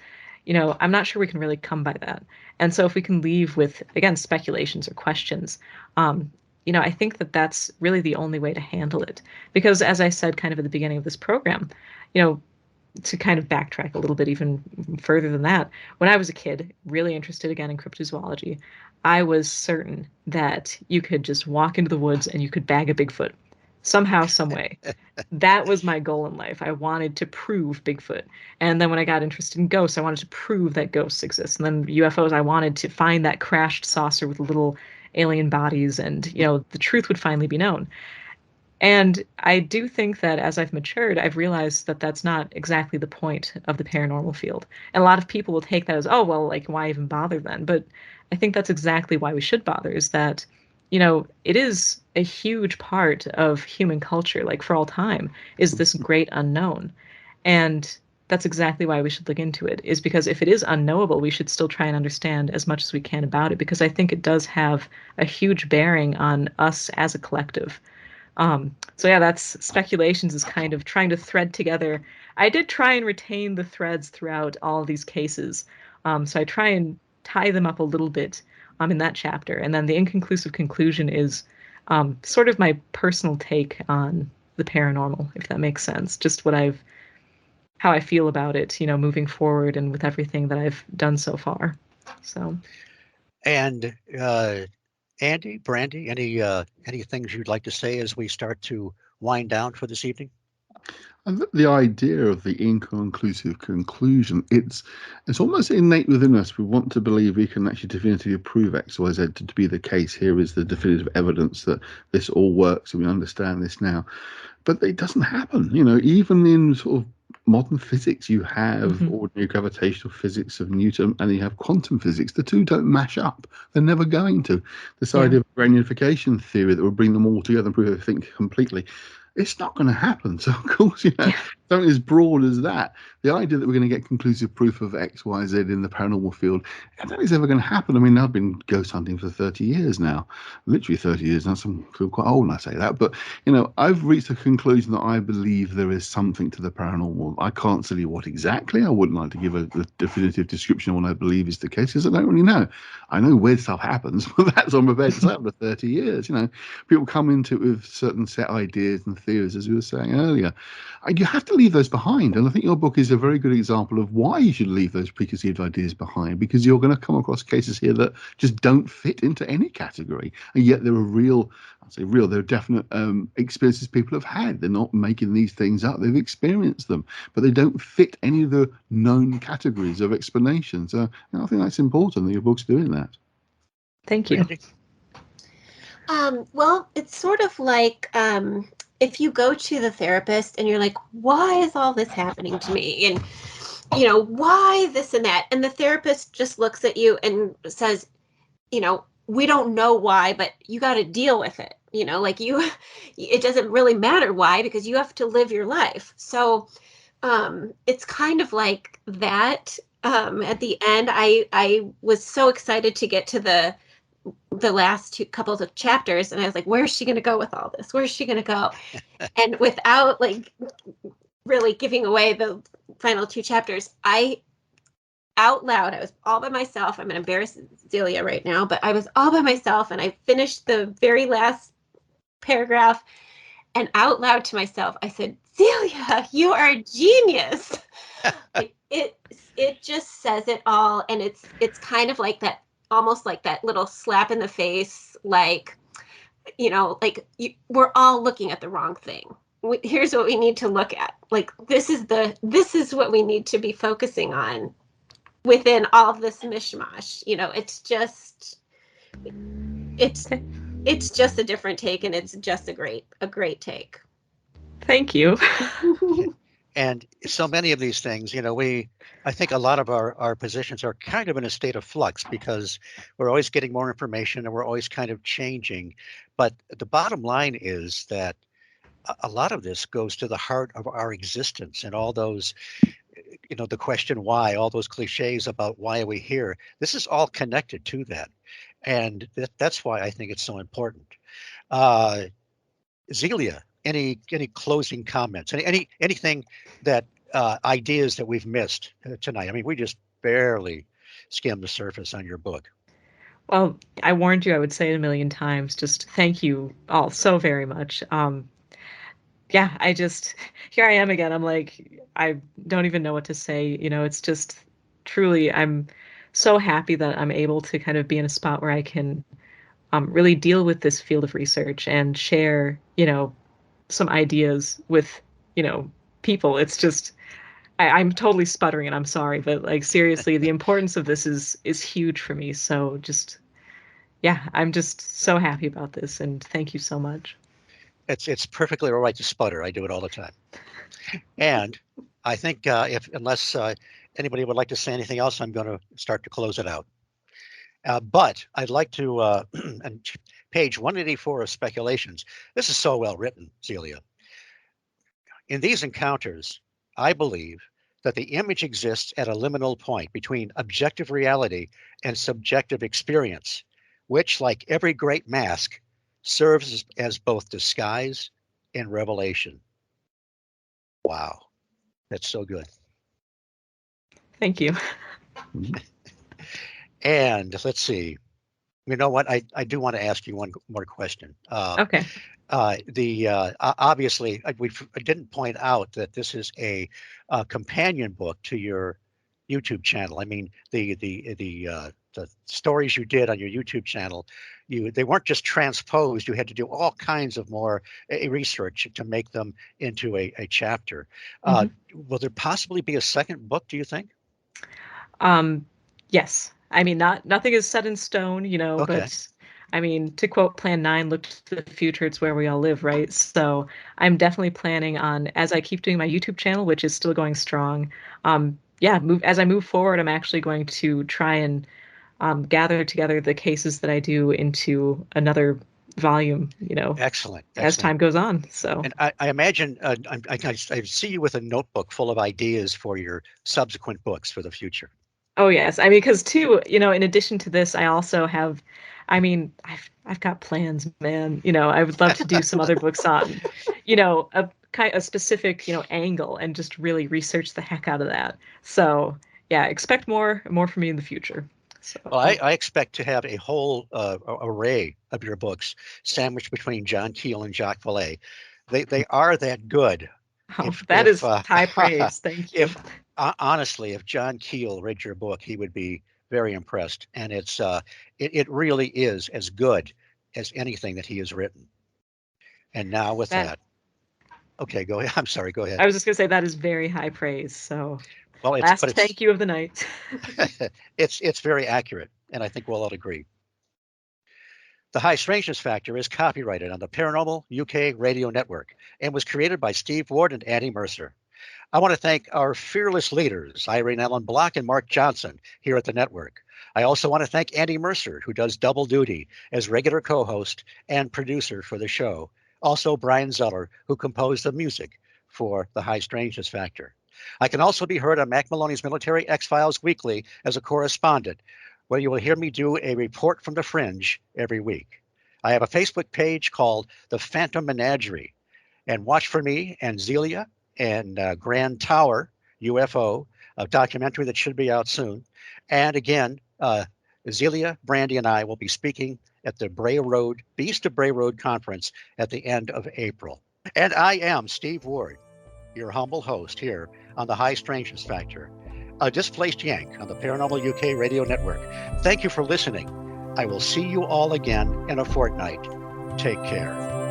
I'm not sure we can really come by that. And so if we can leave with, again, speculations or questions, I think that that's really the only way to handle it. Because as I said kind of at the beginning of this program, you know, to kind of backtrack a little bit even further than that, when I was a kid, really interested again in cryptozoology, I was certain that you could just walk into the woods and you could bag a Bigfoot somehow, some way. That was my goal in life. I wanted to prove Bigfoot. And then when I got interested in ghosts, I wanted to prove that ghosts exist. And then UFOs, I wanted to find that crashed saucer with little alien bodies, and the truth would finally be known. And I do think that as I've matured, I've realized that that's not exactly the point of the paranormal field. And a lot of people will take that as, oh, well, like, why even bother then? But I think that's exactly why we should bother, is that, it is a huge part of human culture, like for all time, is this great unknown. And that's exactly why we should look into it, is because if it is unknowable, we should still try and understand as much as we can about it, because I think it does have a huge bearing on us as a collective. So yeah, that's speculations, is kind of trying to thread together. I did try and retain the threads throughout all of these cases. So I try and tie them up a little bit in that chapter. And then the inconclusive conclusion is sort of my personal take on the paranormal, if that makes sense. Just how I feel about it, moving forward and with everything that I've done so far. So. And Andy, Brandi, any things you'd like to say as we start to wind down for this evening? And the idea of the inconclusive conclusion, it's almost innate within us. We want to believe we can actually definitively prove X, Y, Z to be the case. Here is the definitive evidence that this all works and we understand this now. But it doesn't happen. Even in sort of modern physics, you have ordinary gravitational physics of Newton and you have quantum physics. The two don't mash up. They're never going to. This idea of granification theory that will bring them all together and prove everything completely, it's not going to happen. So, of course, something as broad as that, the idea that we're going to get conclusive proof of X, Y, Z in the paranormal field, I don't think it's ever going to happen. I mean, I've been ghost hunting for 30 years now, literally 30 years now. I feel quite old when I say that. But, I've reached a conclusion that I believe there is something to the paranormal. I can't tell you what exactly. I wouldn't like to give a definitive description of what I believe is the case, because I don't really know. I know weird stuff happens, but that's on my bed to say after 30 years. People come into it with certain set ideas and theories, as we were saying earlier. You have to leave those behind. And I think your book is a very good example of why you should leave those preconceived ideas behind, because you're going to come across cases here that just don't fit into any category. And yet there are there are definite experiences people have had. They're not making these things up. They've experienced them, but they don't fit any of the known categories of explanation. So I think that's important that your book's doing that. Thank you. Well, it's sort of like if you go to the therapist and you're like, why is all this happening to me? And, why this and that? And the therapist just looks at you and says, we don't know why, but you got to deal with it. It doesn't really matter why, because you have to live your life. So it's kind of like that. At the end, I was so excited to get to the last couple of chapters, and I was like, where's she going to go with all this? Where's she going to go? And without really giving away the final two chapters, out loud, I was all by myself. I'm going to embarrass Zelia right now, but I was all by myself, and I finished the very last paragraph, and out loud to myself, I said, Zelia, you are a genius. It just says it all, and it's kind of like that, almost like that little slap in the face, we're all looking at the wrong thing. Here's what we need to look at. This is what we need to be focusing on within all of this mishmash. It's just a different take, and it's just a great take. Thank you. And so many of these things, I think a lot of our positions are kind of in a state of flux, because we're always getting more information and we're always kind of changing. But the bottom line is that a lot of this goes to the heart of our existence, and all those, the question why, all those cliches about why are we here. This is all connected to that. And that's why I think it's so important. Zelia, any closing comments? Anything that ideas that we've missed tonight? I mean, we just barely skimmed the surface on your book. Well, I warned you I would say it a million times. Just thank you all so very much. Yeah, here I am again. I'm like, I don't even know what to say. It's just truly, I'm so happy that I'm able to kind of be in a spot where I can really deal with this field of research and share, some ideas with, people. It's just, I'm totally sputtering and I'm sorry, but seriously, the importance of this is huge for me. So just, yeah, I'm just so happy about this, and thank you so much. It's perfectly all right to sputter. I do it all the time. And I think unless anybody would like to say anything else, I'm going to start to close it out. But I'd like to, and page 184 of Speculations. This is so well written, Zelia. In these encounters, I believe that the image exists at a liminal point between objective reality and subjective experience, which, like every great mask, serves as both disguise and revelation. Wow, that's so good. Thank you. And let's see. You know what? I do want to ask you one more question. Okay. Obviously, I didn't point out that this is a companion book to your YouTube channel. I mean, the stories you did on your YouTube channel, they weren't just transposed. You had to do all kinds of more research to make them into a chapter. Will there possibly be a second book, do you think? Yes. I mean, nothing is set in stone, you know, Okay. but I mean, to quote Plan 9, look to the future, it's where we all live, right? So I'm definitely planning on, as I keep doing my YouTube channel, which is still going strong, as I move forward, I'm actually going to try and gather together the cases that I do into another volume, you know, Excellent. as time goes on. So, And I imagine I see you with a notebook full of ideas for your subsequent books for the future. oh yes, I mean, because too, you know, in addition to this, I also have, I mean, I've got plans, man. You know, I would love to do some other books on, you know, a specific, you know, angle and just really research the heck out of that. So yeah, expect more from me in the future. So Well, I expect to have a whole array of your books sandwiched between John Keel and Jacques Vallée. They are that good. that is high praise. Thank you. Honestly, if John Keel read your book, he would be very impressed. And it really is as good as anything that he has written. And now with that, okay, go ahead. I'm sorry, go ahead. I was just gonna say that is very high praise. So well, last thank you of the night. it's very accurate, and I think we'll all agree. The High Strangeness Factor is copyrighted on the Paranormal UK Radio Network and was created by Steve Ward and Andy Mercer. I want to thank our fearless leaders, Irene Ellen Block and Mark Johnson, here at the network. I also want to thank Andy Mercer, who does double duty as regular co-host and producer for the show. Also, Brian Zeller, who composed the music for The High Strangeness Factor. I can also be heard on Mac Maloney's Military X-Files Weekly as a correspondent, where you will hear me do a report from the fringe every week. I have a Facebook page called The Phantom Menagerie, and watch for me and Zelia and Grand Tower UFO, a documentary that should be out soon. And again, Zelia, Brandi, and I will be speaking at the Beast of Bray Road conference at the end of April. And I am Steve Ward, your humble host here on the High Strangeness Factor, a displaced Yank on the Paranormal UK Radio Network. Thank you for listening. I will see you all again in a fortnight. Take care.